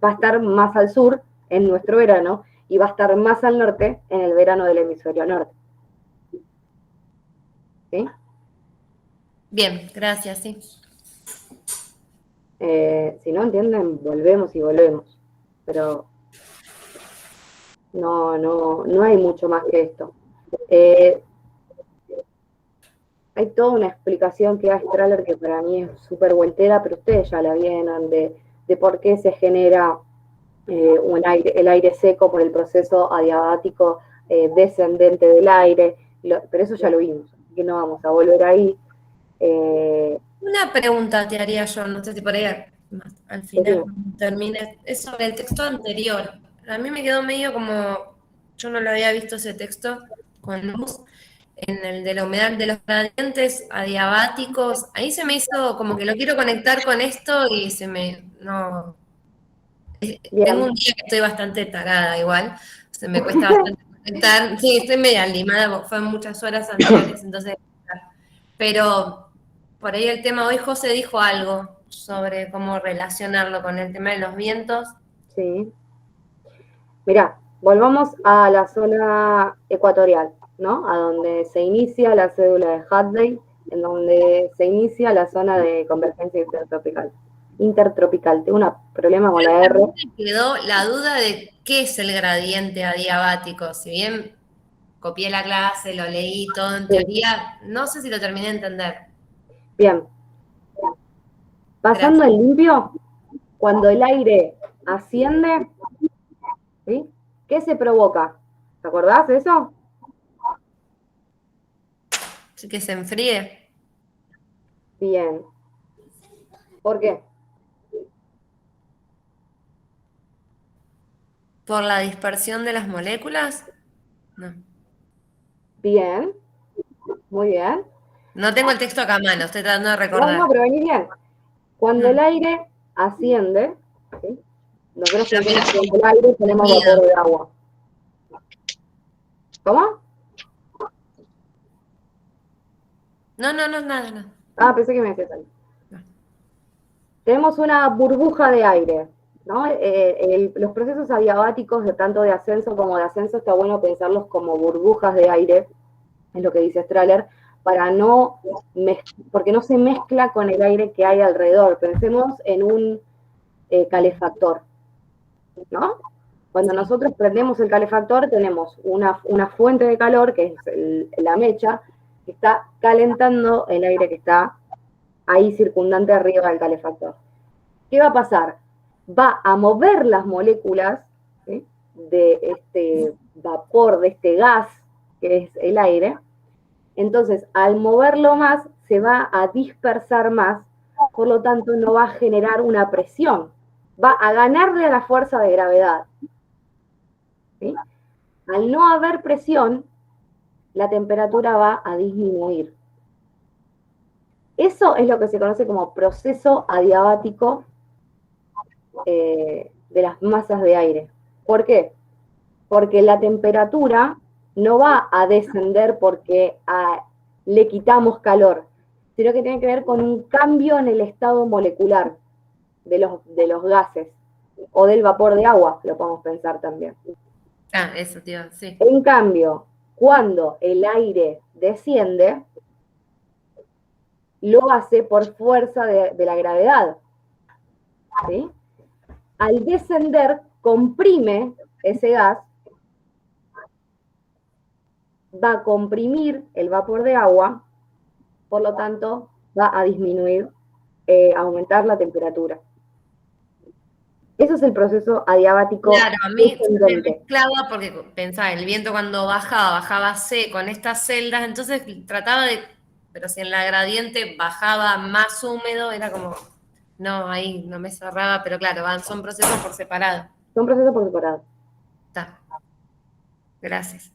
va a estar más al sur en nuestro verano y va a estar más al norte en el verano del hemisferio norte. ¿Sí? Bien, gracias, sí. Si no entienden, volvemos y volvemos. Pero no hay mucho más que esto. Hay toda una explicación que da Strahler que para mí es súper vueltera, pero ustedes ya la vieron, de por qué se genera el aire seco por el proceso adiabático descendente del aire, pero eso ya lo vimos, así que no vamos a volver ahí. Una pregunta te haría yo, no sé si por ahí al final termine, es sobre el texto anterior. A mí me quedó medio como, yo no lo había visto ese texto con luz, en el de la humedad de los gradientes adiabáticos, ahí se me hizo como que lo quiero conectar con esto y no. Tengo un día que estoy bastante tarada igual, se me cuesta bastante conectar, sí, estoy media limada porque fue muchas horas anteriores, entonces, pero por ahí el tema, hoy José dijo algo sobre cómo relacionarlo con el tema de los vientos. Sí. Mirá, volvamos a la zona ecuatorial, ¿no? A donde se inicia la cédula de Hadley, en donde se inicia la zona de convergencia intertropical. Tengo un problema con la R. Me quedó la duda de qué es el gradiente adiabático. Si bien copié la clase, lo leí todo en teoría, no sé si lo terminé de entender. Bien. Pasando el limpio, cuando el aire asciende, ¿sí? ¿Qué se provoca? ¿Te acordás de eso? Sí, que se enfríe. Bien. ¿Por qué? ¿Por la dispersión de las moléculas? No. Bien. Muy bien. No tengo el texto acá a mano, estoy tratando de recordar. No, pero vení bien. Cuando el aire asciende, ¿sí? Nosotros tenemos el aire y tenemos vapor de agua. ¿Cómo? No, nada, no. Ah, pensé que me decías algo. Tenemos una burbuja de aire, ¿no? Los procesos adiabáticos, de tanto de ascenso como de ascenso, está bueno pensarlos como burbujas de aire, es lo que dice Strahler, porque no se mezcla con el aire que hay alrededor. Pensemos en un calefactor, ¿no? Cuando nosotros prendemos el calefactor, tenemos una fuente de calor, que es la mecha, que está calentando el aire que está ahí circundante arriba del calefactor. ¿Qué va a pasar? Va a mover las moléculas, ¿sí?, de este vapor, de este gas que es el aire. Entonces, al moverlo más, se va a dispersar más, por lo tanto no va a generar una presión, va a ganarle a la fuerza de gravedad, ¿sí? Al no haber presión, la temperatura va a disminuir. Eso es lo que se conoce como proceso adiabático de las masas de aire. ¿Por qué? Porque la temperatura no va a descender porque le quitamos calor, sino que tiene que ver con un cambio en el estado molecular de los gases, o del vapor de agua, lo podemos pensar también. Ah, eso, tío, sí. En cambio, cuando el aire desciende, lo hace por fuerza de la gravedad, ¿sí? Al descender, comprime ese gas, va a comprimir el vapor de agua, por lo tanto, va a disminuir, aumentar la temperatura. Eso es el proceso adiabático. Claro, a mí me descendente. mezclaba porque pensaba, el viento cuando bajaba seco con estas celdas, entonces trataba de, pero si en la gradiente bajaba más húmedo, era como, no, ahí no me cerraba, pero claro, son procesos por separado. Son procesos por separado. Está. Gracias.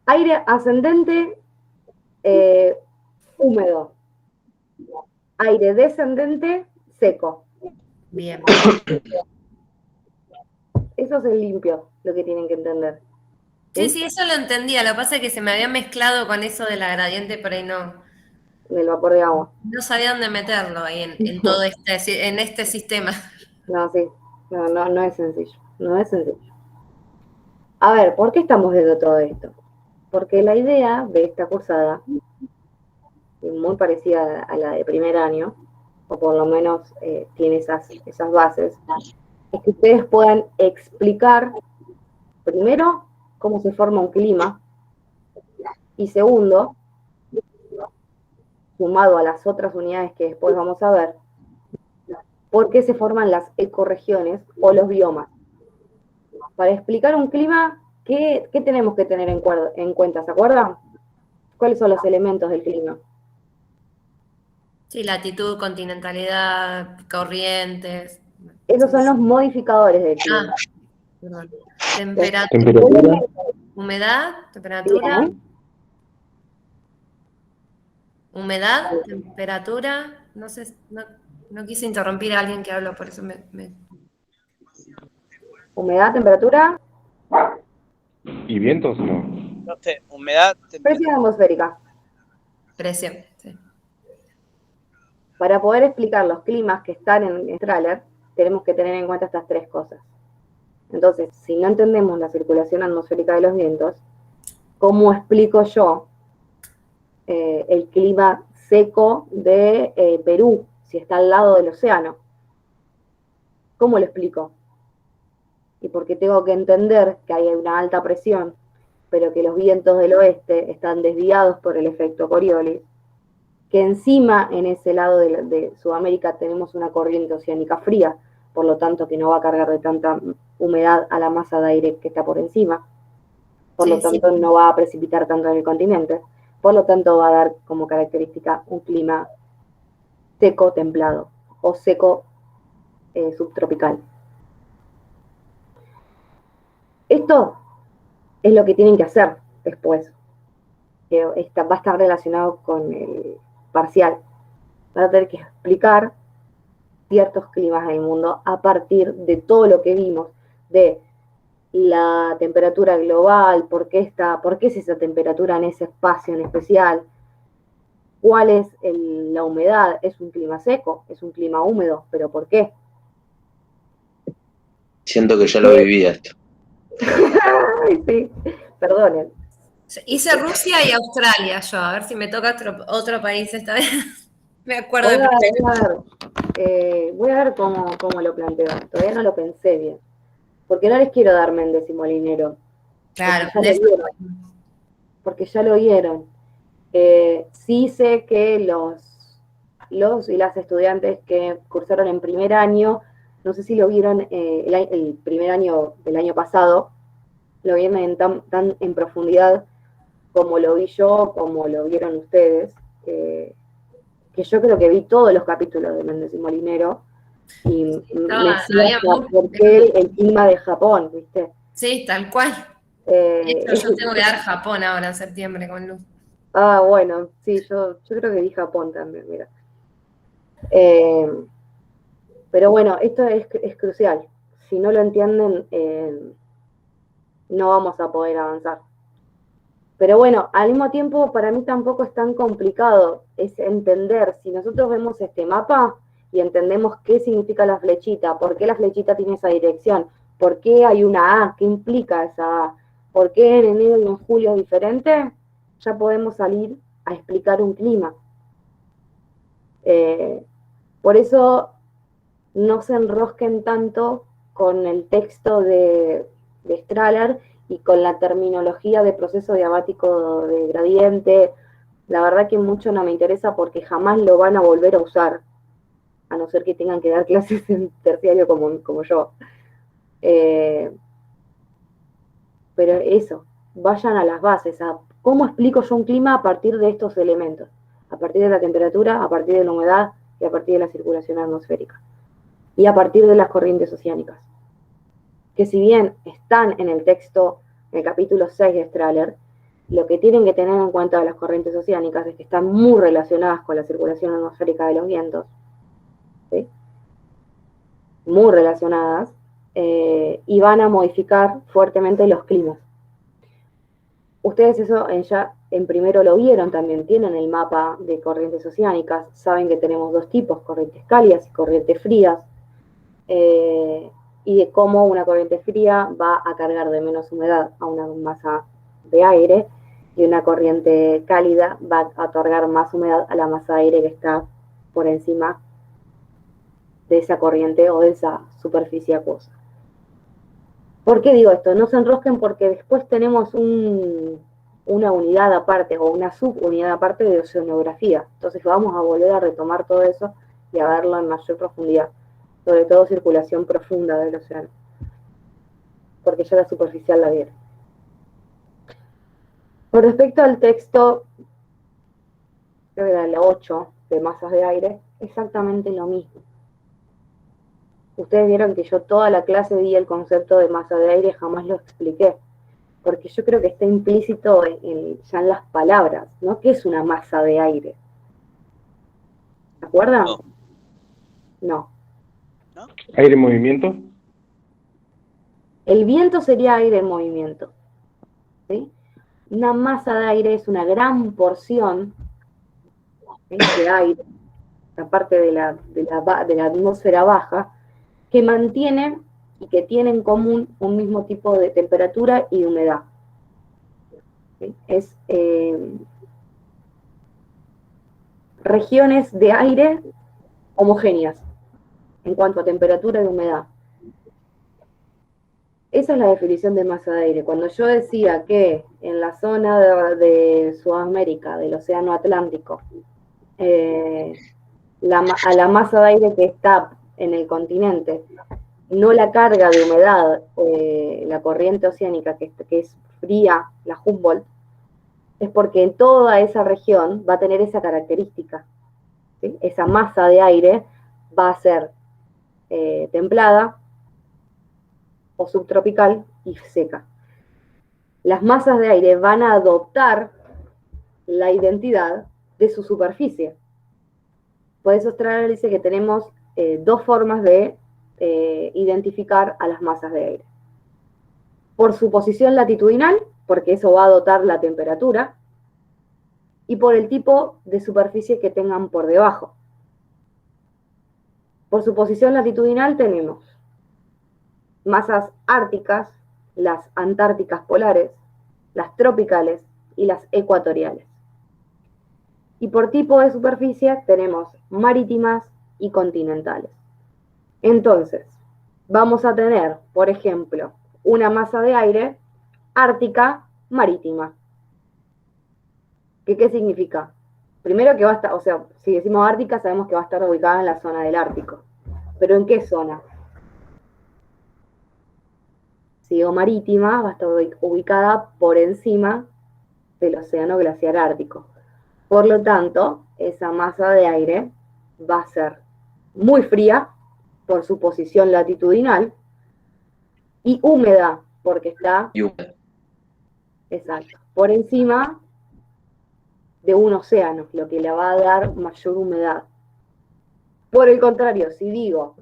Aire ascendente, húmedo. Aire descendente, seco. Bien. Eso es el limpio, lo que tienen que entender. Sí, eso lo entendía. Lo que pasa es que se me había mezclado con eso de la gradiente, pero ahí no. Del vapor de agua. No sabía dónde meterlo ahí en todo este sistema. No, sí. No es sencillo. No es sencillo. A ver, ¿por qué estamos viendo todo esto? Porque la idea de esta cursada, muy parecida a la de primer año, o por lo menos tiene esas bases, es que ustedes puedan explicar, primero, cómo se forma un clima, y segundo, sumado a las otras unidades que después vamos a ver, por qué se forman las ecorregiones o los biomas. Para explicar un clima, ¿qué tenemos que tener en cuenta? ¿Se acuerdan? ¿Cuáles son los elementos del clima? Sí, latitud, continentalidad, corrientes. Esos son los modificadores del clima. Perdón. Temperatura. Humedad, temperatura. Bien. Humedad, temperatura. No sé, no quise interrumpir a alguien que habló, por eso me... Humedad, temperatura. ¿Y vientos? No. No sé, humedad, Presión atmosférica. Presión, sí. Para poder explicar los climas que están en Strahler, tenemos que tener en cuenta estas tres cosas. Entonces, si no entendemos la circulación atmosférica de los vientos, ¿cómo explico yo el clima seco de Perú, si está al lado del océano? ¿Cómo lo explico? Y porque tengo que entender que hay una alta presión, pero que los vientos del oeste están desviados por el efecto Coriolis, que encima en ese lado de Sudamérica tenemos una corriente oceánica fría, por lo tanto que no va a cargar de tanta humedad a la masa de aire que está por encima, por lo tanto no va a precipitar tanto en el continente, por lo tanto va a dar como característica un clima seco templado o seco subtropical. Esto es lo que tienen que hacer después, que va a estar relacionado con el parcial. Van a tener que explicar ciertos climas del mundo a partir de todo lo que vimos, de la temperatura global, por qué es esa temperatura en ese espacio en especial, cuál es la humedad, es un clima seco, es un clima húmedo, pero ¿por qué? Siento que ya lo viví esto. Ay, sí, perdonen. Hice Rusia y Australia yo, a ver si me toca otro país esta vez. Me acuerdo Voy de voy a ver cómo lo planteo. Todavía no lo pensé bien. Porque no les quiero dar Méndez y Molinero. Claro, Porque ya lo vieron. Porque ya lo vieron. Sí sé que los y las estudiantes que cursaron en primer año, no sé si lo vieron el primer año del año pasado, lo vieron tan en profundidad como lo vi yo, como lo vieron ustedes, que yo creo que vi todos los capítulos de Méndez y Molinero y me decía por qué el clima de Japón, ¿viste? Sí, tal cual. Yo tengo que dar Japón ahora en septiembre con Luz. Ah, bueno, sí, yo creo que vi Japón también, mira. Pero bueno, esto es crucial. Si no lo entienden, no vamos a poder avanzar. Pero bueno, al mismo tiempo, para mí tampoco es tan complicado, es entender, si nosotros vemos este mapa y entendemos qué significa la flechita, por qué la flechita tiene esa dirección, por qué hay una A, qué implica esa A, por qué en enero y en julio es diferente, ya podemos salir a explicar un clima. Por eso no se enrosquen tanto con el texto de Strahler y con la terminología de proceso diabático de gradiente. La verdad que mucho no me interesa porque jamás lo van a volver a usar, a no ser que tengan que dar clases en terciario como yo. Pero eso, vayan a las bases, a cómo explico yo un clima a partir de estos elementos, a partir de la temperatura, a partir de la humedad y a partir de la circulación atmosférica. Y a partir de las corrientes oceánicas, que si bien están en el texto, en el capítulo 6 de Strahler, lo que tienen que tener en cuenta de las corrientes oceánicas es que están muy relacionadas con la circulación atmosférica de los vientos, ¿sí? Muy relacionadas, y van a modificar fuertemente los climas. Ustedes eso ya en primero lo vieron también, tienen el mapa de corrientes oceánicas, saben que tenemos dos tipos, corrientes cálidas y corrientes frías, y de cómo una corriente fría va a cargar de menos humedad a una masa de aire y una corriente cálida va a otorgar más humedad a la masa de aire que está por encima de esa corriente o de esa superficie acuosa. ¿Por qué digo esto? No se enrosquen porque después tenemos una unidad aparte o una subunidad aparte de oceanografía. Entonces vamos a volver a retomar todo eso y a verlo en mayor profundidad. Sobre todo circulación profunda del océano, porque ya la superficial la vieron. Con respecto al texto, creo que era el 8 de masas de aire, exactamente lo mismo. Ustedes vieron que yo toda la clase vi el concepto de masa de aire, jamás lo expliqué, porque yo creo que está implícito ya en las palabras, ¿no? ¿Qué es una masa de aire? ¿Se acuerdan? No. ¿Aire en movimiento? El viento sería aire en movimiento, ¿sí? Una masa de aire es una gran porción, ¿sí?, de aire, la parte de la atmósfera baja, que mantiene y que tiene en común un mismo tipo de temperatura y de humedad. ¿Sí? Es regiones de aire homogéneas en cuanto a temperatura y humedad. Esa es la definición de masa de aire. Cuando yo decía que en la zona de Sudamérica, del Océano Atlántico, a la masa de aire que está en el continente, no la carga de humedad, la corriente oceánica que es fría, la Humboldt, es porque en toda esa región va a tener esa característica, ¿sí? Esa masa de aire va a ser templada o subtropical y seca. Las masas de aire van a adoptar la identidad de su superficie. Por eso Strahler dice que tenemos dos formas de identificar a las masas de aire. Por su posición latitudinal, porque eso va a adoptar la temperatura, y por el tipo de superficie que tengan por debajo. Por su posición latitudinal tenemos masas árticas, las antárticas polares, las tropicales y las ecuatoriales. Y por tipo de superficie tenemos marítimas y continentales. Entonces, vamos a tener, por ejemplo, una masa de aire ártica marítima. ¿Qué significa? Primero que va a estar, o sea, si decimos ártica, sabemos que va a estar ubicada en la zona del Ártico. ¿Pero en qué zona? Si digo marítima, va a estar ubicada por encima del océano glaciar ártico. Por lo tanto, esa masa de aire va a ser muy fría por su posición latitudinal y húmeda porque está, exacto, por encima de un océano, lo que le va a dar mayor humedad. Por el contrario, si digo,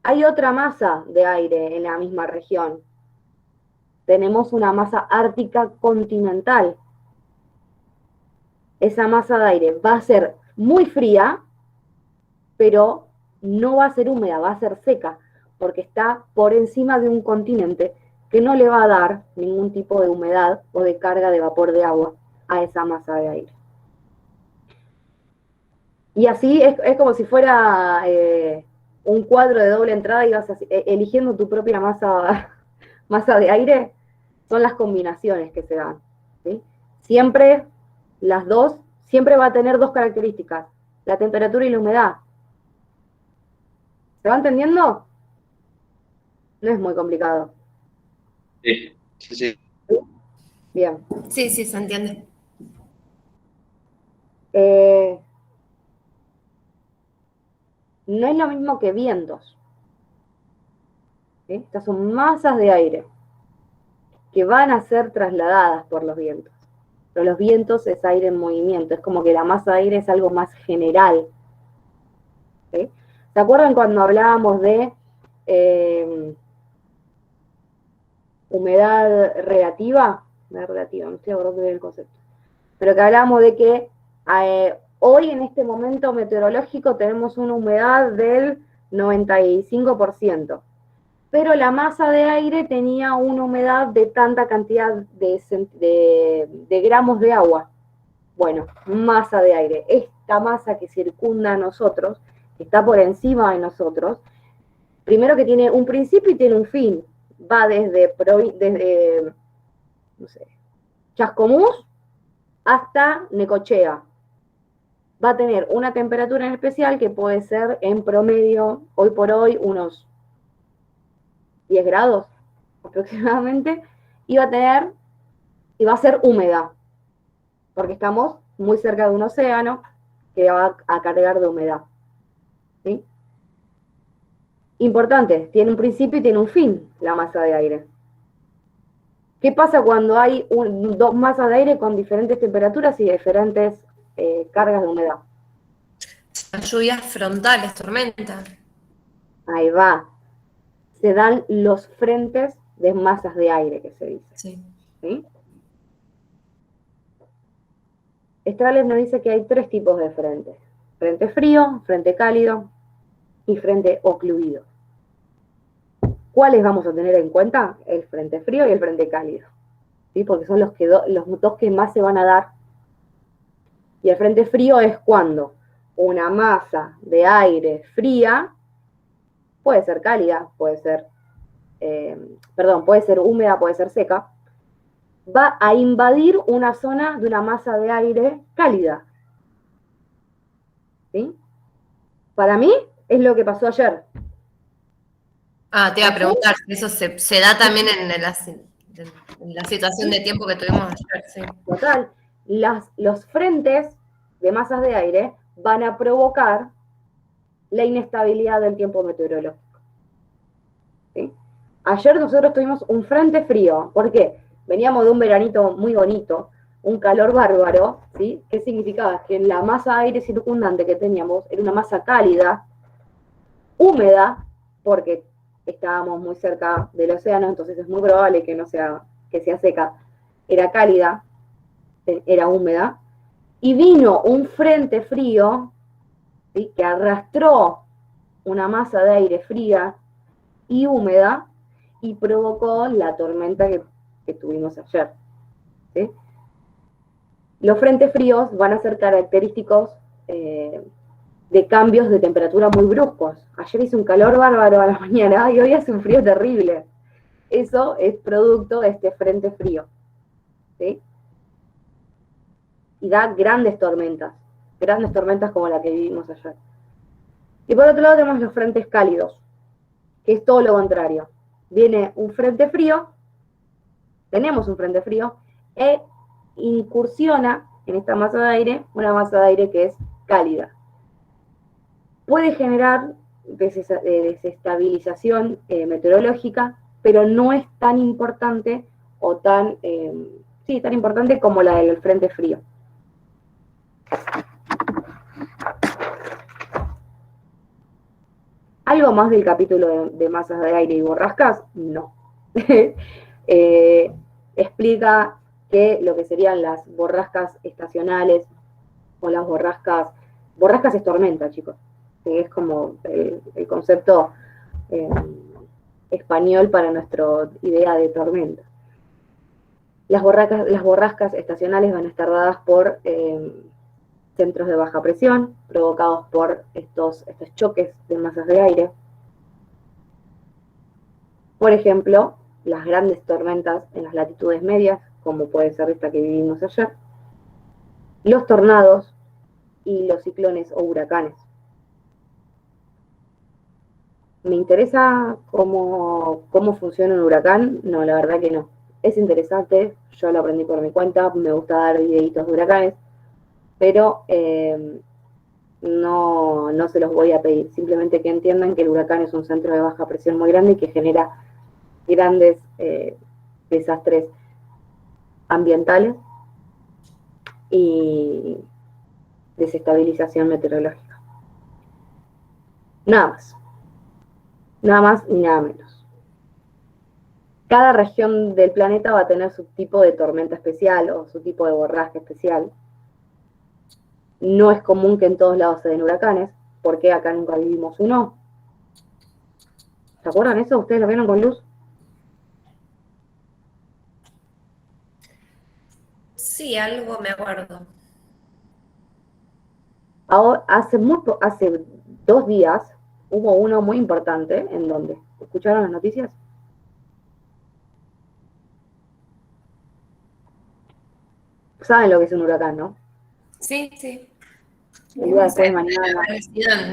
hay otra masa de aire en la misma región, tenemos una masa ártica continental. Esa masa de aire va a ser muy fría, pero no va a ser húmeda, va a ser seca, porque está por encima de un continente que no le va a dar ningún tipo de humedad o de carga de vapor de agua a esa masa de aire. Y así es como si fuera un cuadro de doble entrada y vas eligiendo tu propia masa de aire. Son las combinaciones que se dan, ¿sí? Siempre las dos, siempre va a tener dos características, la temperatura y la humedad. ¿Se va entendiendo? No es muy complicado. Sí, sí, sí. Bien. Sí, sí, se entiende. No es lo mismo que vientos. ¿Sí? Estas son masas de aire que van a ser trasladadas por los vientos. Pero los vientos es aire en movimiento, es como que la masa de aire es algo más general. ¿Sí? ¿Se acuerdan cuando hablábamos de humedad relativa? Humedad relativa, no estoy acordando bien el concepto. Pero que hablábamos de que hoy en este momento meteorológico tenemos una humedad del 95%. Pero la masa de aire tenía una humedad de tanta cantidad de gramos de agua. Bueno, masa de aire. Esta masa que circunda a nosotros, que está por encima de nosotros, primero que tiene un principio y tiene un fin. Va desde no sé, Chascomús hasta Necochea. Va a tener una temperatura en especial que puede ser en promedio, hoy por hoy, unos 10 grados aproximadamente, y va a ser húmeda, porque estamos muy cerca de un océano que va a cargar de humedad. ¿Sí? Importante, tiene un principio y tiene un fin la masa de aire. ¿Qué pasa cuando hay dos masas de aire con diferentes temperaturas y diferentes cargas de humedad? Lluvias frontales, tormentas. Ahí va. Se dan los frentes de masas de aire, que se dice. Sí. ¿Sí? Strahler nos dice que hay tres tipos de frentes. Frente frío, frente cálido y frente ocluido. ¿Cuáles vamos a tener en cuenta? El frente frío y el frente cálido. ¿Sí? Porque son los dos que más se van a dar. Y el frente frío es cuando una masa de aire fría, puede ser cálida, puede ser húmeda, puede ser seca, va a invadir una zona de una masa de aire cálida. ¿Sí? Para mí es lo que pasó ayer. Te iba a preguntar, eso se da también en la situación de tiempo que tuvimos ayer. Sí. Total, los frentes de masas de aire van a provocar la inestabilidad del tiempo meteorológico. ¿Sí? Ayer nosotros tuvimos un frente frío. ¿Por qué? Veníamos de un veranito muy bonito, un calor bárbaro, ¿sí? ¿Qué significaba? Que la masa de aire circundante que teníamos era una masa cálida, húmeda, porque estábamos muy cerca del océano, entonces es muy probable que sea seca. Era cálida, era húmeda, y vino un frente frío, ¿sí? Que arrastró una masa de aire fría y húmeda, y provocó la tormenta que tuvimos ayer. ¿Sí? Los frentes fríos van a ser característicos de cambios de temperatura muy bruscos. Ayer hizo un calor bárbaro a la mañana y hoy hace un frío terrible. Eso es producto de este frente frío. ¿Sí? Y da grandes tormentas como la que vivimos ayer. Y por otro lado tenemos los frentes cálidos, que es todo lo contrario. Viene un frente frío, tenemos un frente frío, e incursiona en esta masa de aire, una masa de aire que es cálida. Puede generar desestabilización meteorológica, pero no es tan importante o tan importante como la del frente frío. ¿Algo más del capítulo de masas de aire y borrascas? No. Explica que lo que serían las borrascas estacionales o las borrascas es tormenta, chicos. Es como el concepto español para nuestra idea de tormenta. Las borrascas estacionales van a estar dadas por centros de baja presión, provocados por estos choques de masas de aire. Por ejemplo, las grandes tormentas en las latitudes medias, como puede ser esta que vivimos ayer, los tornados y los ciclones o huracanes. ¿Me interesa cómo funciona un huracán? No, la verdad que no. Es interesante, yo lo aprendí por mi cuenta, me gusta dar videitos de huracanes, pero no se los voy a pedir. Simplemente que entiendan que el huracán es un centro de baja presión muy grande y que genera grandes desastres ambientales y desestabilización meteorológica. Nada más. Nada más y nada menos. Cada región del planeta va a tener su tipo de tormenta especial o su tipo de borrasca especial. No es común que en todos lados se den huracanes, porque acá nunca vivimos uno. ¿Se acuerdan eso? ¿Ustedes lo vieron con luz? Sí, algo me acuerdo. Ahora, hace 2 días hubo uno muy importante. ¿En dónde? ¿Escucharon las noticias? Saben lo que es un huracán, ¿no? Sí, sí. El día después de mañana.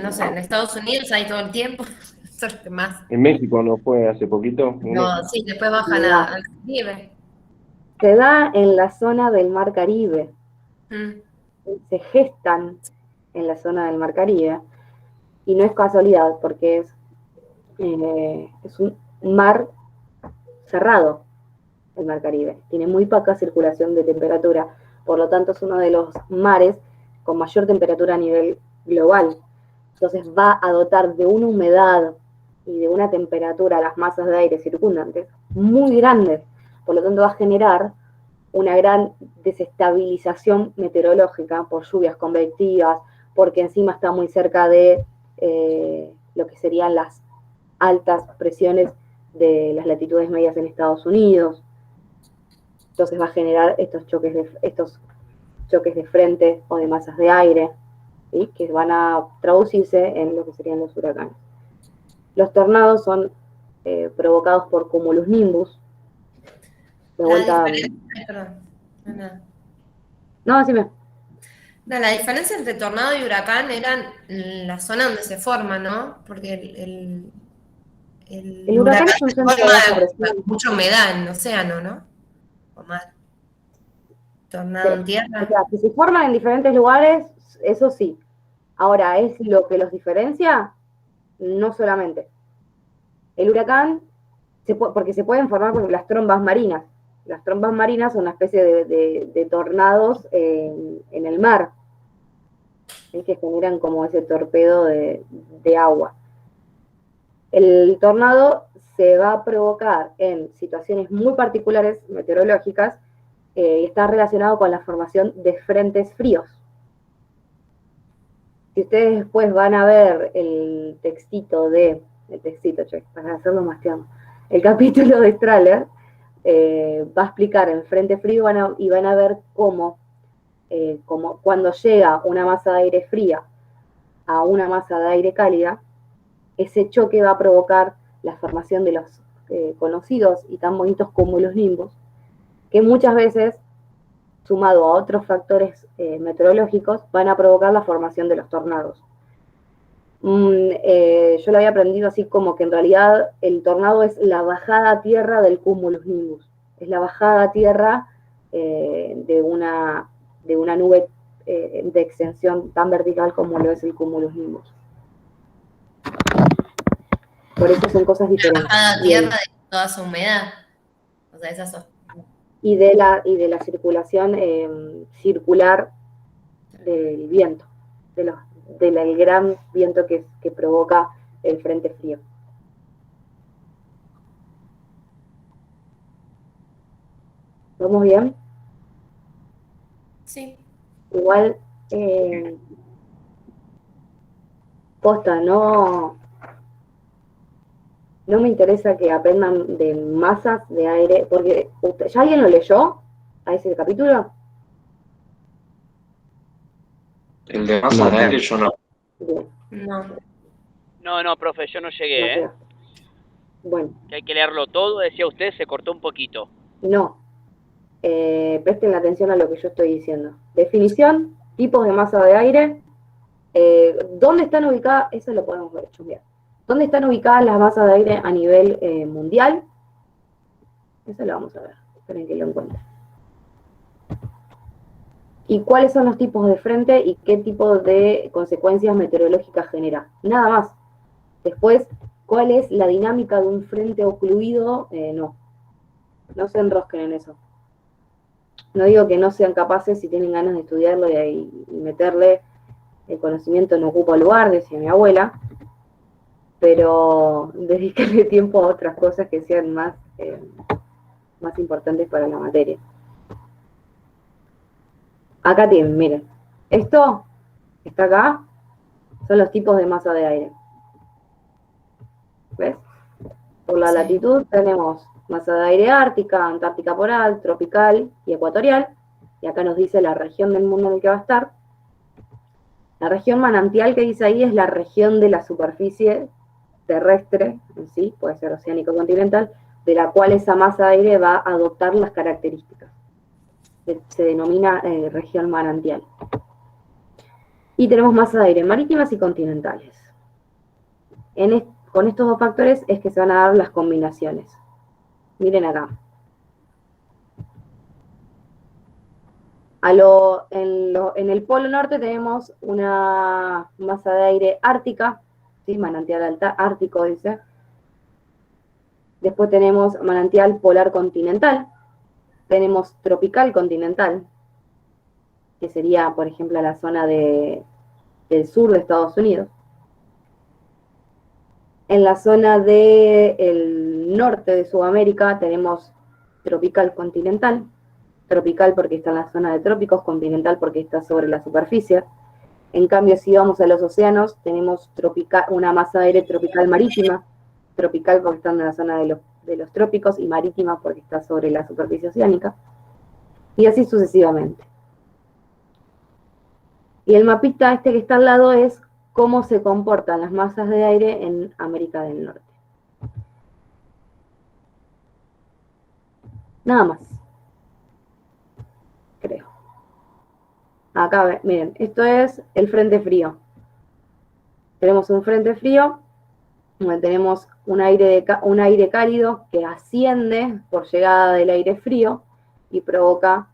No sé, en Estados Unidos hay todo el tiempo. Eso es lo que más. En México no fue hace poquito. No, sí, después bajan al Caribe. Se da en la zona del Mar Caribe. Se gestan en la zona del Mar Caribe. Y no es casualidad, porque es un mar cerrado, el Mar Caribe. Tiene muy poca circulación de temperatura, por lo tanto es uno de los mares con mayor temperatura a nivel global. Entonces va a dotar de una humedad y de una temperatura a las masas de aire circundantes muy grandes. Por lo tanto va a generar una gran desestabilización meteorológica por lluvias convectivas, porque encima está muy cerca de lo que serían las altas presiones de las latitudes medias en Estados Unidos. Entonces va a generar estos choques de frente o de masas de aire, ¿sí? Que van a traducirse en lo que serían los huracanes. Los tornados son provocados por cumulus nimbus. De vuelta. No, decime. No, la diferencia entre tornado y huracán era la zona donde se forma, ¿no? Porque el huracán es un centro de baja presión. Mucha humedad en el océano, ¿no? O más. Tornado en tierra. O sea, que se forman en diferentes lugares, eso sí. Ahora, ¿es lo que los diferencia? No solamente. El huracán, porque se pueden formar por las trombas marinas. Las trombas marinas son una especie de tornados en el mar, ¿sí? Que generan como ese torpedo de agua. El tornado se va a provocar en situaciones muy particulares meteorológicas y está relacionado con la formación de frentes fríos. Si ustedes después van a ver el textito, para hacerlo más tierno, El capítulo de Strahler va a explicar en Frente Frío y van a ver cómo cuando llega una masa de aire fría a una masa de aire cálida, ese choque va a provocar la formación de los conocidos y tan bonitos cúmulos nimbus, que muchas veces, sumado a otros factores meteorológicos, van a provocar la formación de los tornados. Yo lo había aprendido así como que en realidad el tornado es la bajada a tierra del cumulus nimbus, es la bajada a tierra de una nube de extensión tan vertical como lo es el cumulus nimbus. Por eso son cosas diferentes. La bajada a tierra de toda su humedad. O sea, esas son. Y de la circulación circular del viento, del gran viento que provoca el frente frío. ¿Vamos bien? Sí. Igual, posta, no me interesa que aprendan de masas de aire, porque ¿ya alguien lo leyó a ese capítulo? El de masa de aire yo no. Bien. No, profe, yo no llegué, No, bueno. Que hay que leerlo todo, decía usted, se cortó un poquito. No. Presten atención a lo que yo estoy diciendo. Definición, tipos de masa de aire. ¿Dónde están ubicadas? Eso lo podemos ver, chumbear. ¿Dónde están ubicadas las masas de aire a nivel mundial? Eso lo vamos a ver. Esperen que lo encuentre. ¿Y cuáles son los tipos de frente y qué tipo de consecuencias meteorológicas genera? Nada más. Después, ¿cuál es la dinámica de un frente ocluido? No se enrosquen en eso. No digo que no sean capaces, si tienen ganas de estudiarlo y meterle el conocimiento no ocupa lugar, decía mi abuela, pero dedicarle tiempo a otras cosas que sean más importantes para la materia. Acá tienen, miren, esto está acá, son los tipos de masa de aire. ¿Ves? Por la latitud tenemos masa de aire ártica, antártica polar, tropical y ecuatorial, y acá nos dice la región del mundo en el que va a estar. La región manantial que dice ahí es la región de la superficie terrestre, en sí, puede ser oceánico continental, de la cual esa masa de aire va a adoptar las características. Se denomina región manantial. Y tenemos masas de aire marítimas y continentales. Con estos dos factores es que se van a dar las combinaciones. Miren acá. En el polo norte tenemos una masa de aire ártica, ¿sí? Manantial ártico dice. Después tenemos manantial polar continental. Tenemos tropical continental, que sería, por ejemplo, la zona del sur de Estados Unidos. En la zona del norte de Sudamérica tenemos tropical continental. Tropical porque está en la zona de trópicos, continental porque está sobre la superficie. En cambio, si vamos a los océanos, tenemos una masa de aire tropical marítima. Tropical porque está en la zona de los trópicos y marítima porque está sobre la superficie oceánica. Y así sucesivamente. Y el mapita este que está al lado es cómo se comportan las masas de aire en América del Norte. Nada más. Creo. Acá, miren, esto es el frente frío. Tenemos un frente frío, donde tenemos un aire cálido que asciende por llegada del aire frío y provoca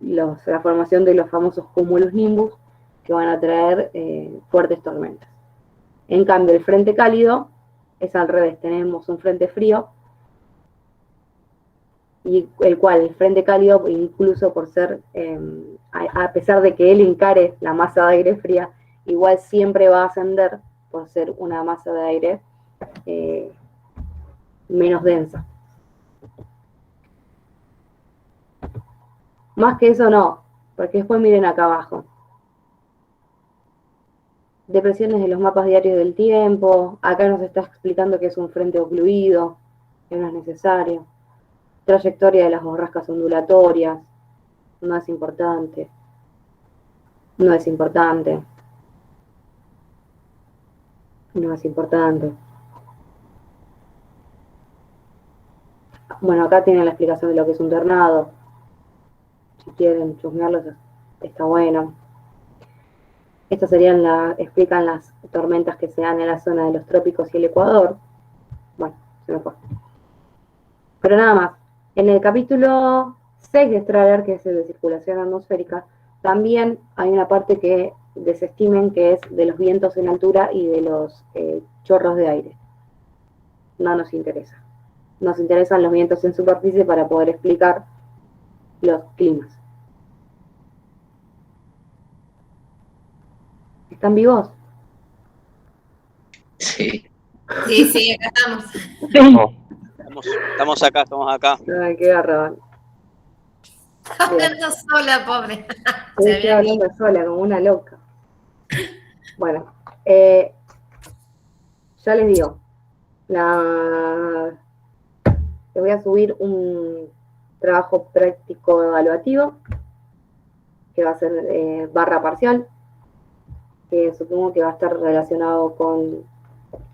la formación de los famosos cúmulos nimbus que van a traer fuertes tormentas. En cambio, el frente cálido es al revés, tenemos un frente frío y el frente cálido, incluso por ser, a pesar de que él encare la masa de aire fría, igual siempre va a ascender por ser una masa de aire menos densa. Más que eso no, porque después miren acá abajo. Depresiones de los mapas diarios del tiempo. Acá nos está explicando que es un frente ocluido, que no es necesario. Trayectoria de las borrascas ondulatorias. No es importante. No es importante. No es importante. Bueno, acá tienen la explicación de lo que es un tornado. Si quieren chusmearlos, está bueno. Estas explican las tormentas que se dan en la zona de los trópicos y el Ecuador. Bueno, se me fue. Pero nada más. En el capítulo 6 de Strahler, que es el de circulación atmosférica, también hay una parte que desestimen, que es de los vientos en altura y de los chorros de aire. No nos interesa. Nos interesan los vientos en superficie para poder explicar los climas. ¿Están vivos? Sí. Sí, acá estamos. Estamos acá. Ay, qué garrón. Está hablando sola, pobre. Sí, estoy hablando sola, como una loca. Bueno, ya les digo. Les voy a subir un trabajo práctico evaluativo, que va a ser barra parcial, que supongo que va a estar relacionado con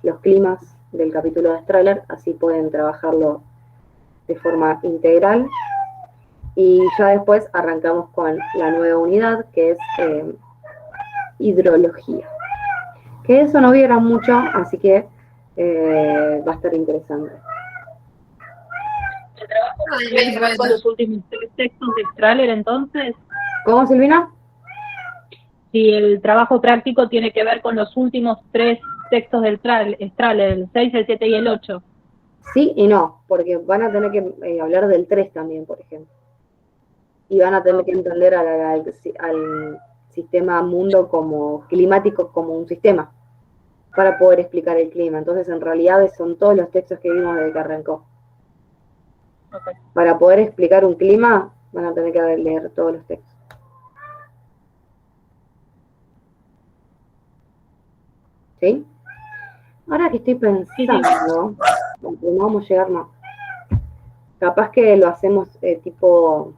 los climas del capítulo de Strahler, así pueden trabajarlo de forma integral. Y ya después arrancamos con la nueva unidad, que es hidrología. Que eso no vieron mucho, así que va a estar interesante. ¿El trabajo tiene que ver con los últimos 3 textos de Strahler, entonces? ¿Cómo, Silvina? Si el trabajo práctico tiene que ver con los últimos 3 textos del Strahler, el 6, el 7 y el 8. Sí y no, porque van a tener que hablar del 3 también, por ejemplo. Y van a tener que entender al sistema mundo como climático como un sistema, para poder explicar el clima. Entonces, en realidad, son todos los textos que vimos desde que arrancó. Okay. Para poder explicar un clima, van a tener que leer todos los textos. ¿Sí? Ahora que estoy pensando, no vamos a llegar más. Capaz que lo hacemos tipo...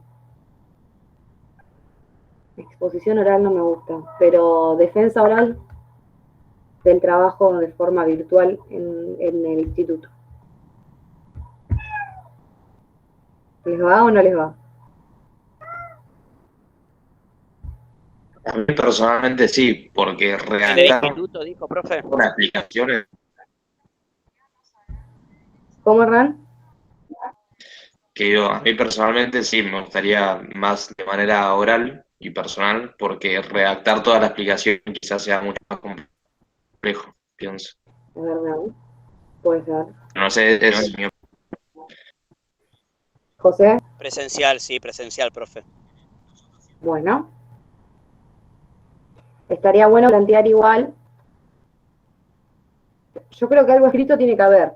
Exposición oral no me gusta, pero defensa oral del trabajo de forma virtual en el instituto. ¿Les va o no les va? A mí personalmente sí, porque ¿En el redactar instituto dijo, profe? una explicación. ¿Cómo, Hernán? Que yo, a mí personalmente sí, me gustaría más de manera oral y personal, porque redactar toda la explicación quizás sea mucho más complejo, pienso. Es verdad, puede ser. No sé, es mi José, Presencial, sí, presencial, profe. bueno. Estaría bueno plantear igual. Yo creo que algo escrito tiene que haber.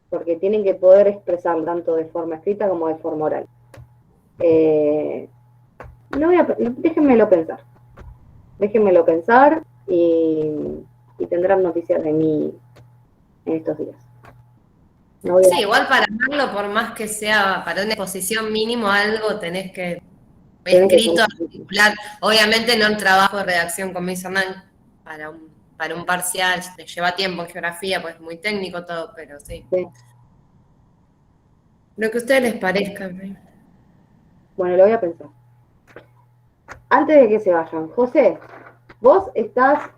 Porque tienen que poder expresar tanto de forma escrita como de forma oral. Déjenmelo pensar. Déjenmelo pensar y tendrán noticias de mí en estos días. No voy a... Sí, igual para armarlo, por más que sea para una exposición mínimo, algo tenés que escrito, articular. Obviamente no un trabajo de redacción como hizo Hernán para un parcial, te lleva tiempo en geografía, pues es muy técnico todo, pero sí. Lo que a ustedes les parezca. Bueno, lo voy a pensar. Antes de que se vayan, José, ¿vos estás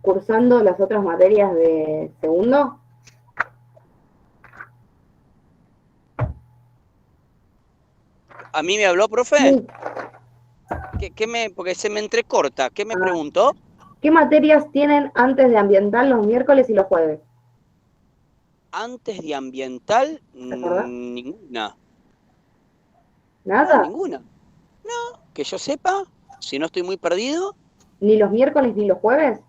cursando las otras materias de segundo? ¿A mí me habló, profe? Sí. Porque se me entrecorta. ¿Qué me preguntó? ¿Qué materias tienen antes de ambiental los miércoles y los jueves? Antes de ambiental, ninguna. ¿Nada? No, ninguna. No, que yo sepa, si no estoy muy perdido. ¿Ni los miércoles ni los jueves?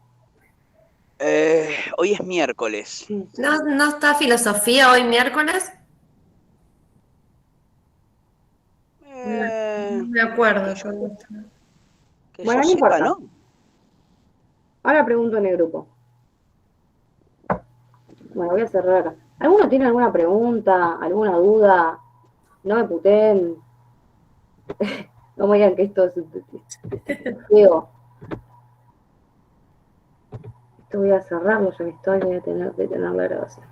Hoy es miércoles. ¿No está filosofía hoy miércoles? No me acuerdo. Que Bueno, yo no sepa, importa. ¿no? Ahora pregunto en el grupo. Bueno, voy a cerrar acá. ¿Alguno tiene alguna pregunta, alguna duda? No me puteen. No me digan que esto es feo. Esto voy a cerrarlo, ya que estoy, voy a tener que tener la grabación.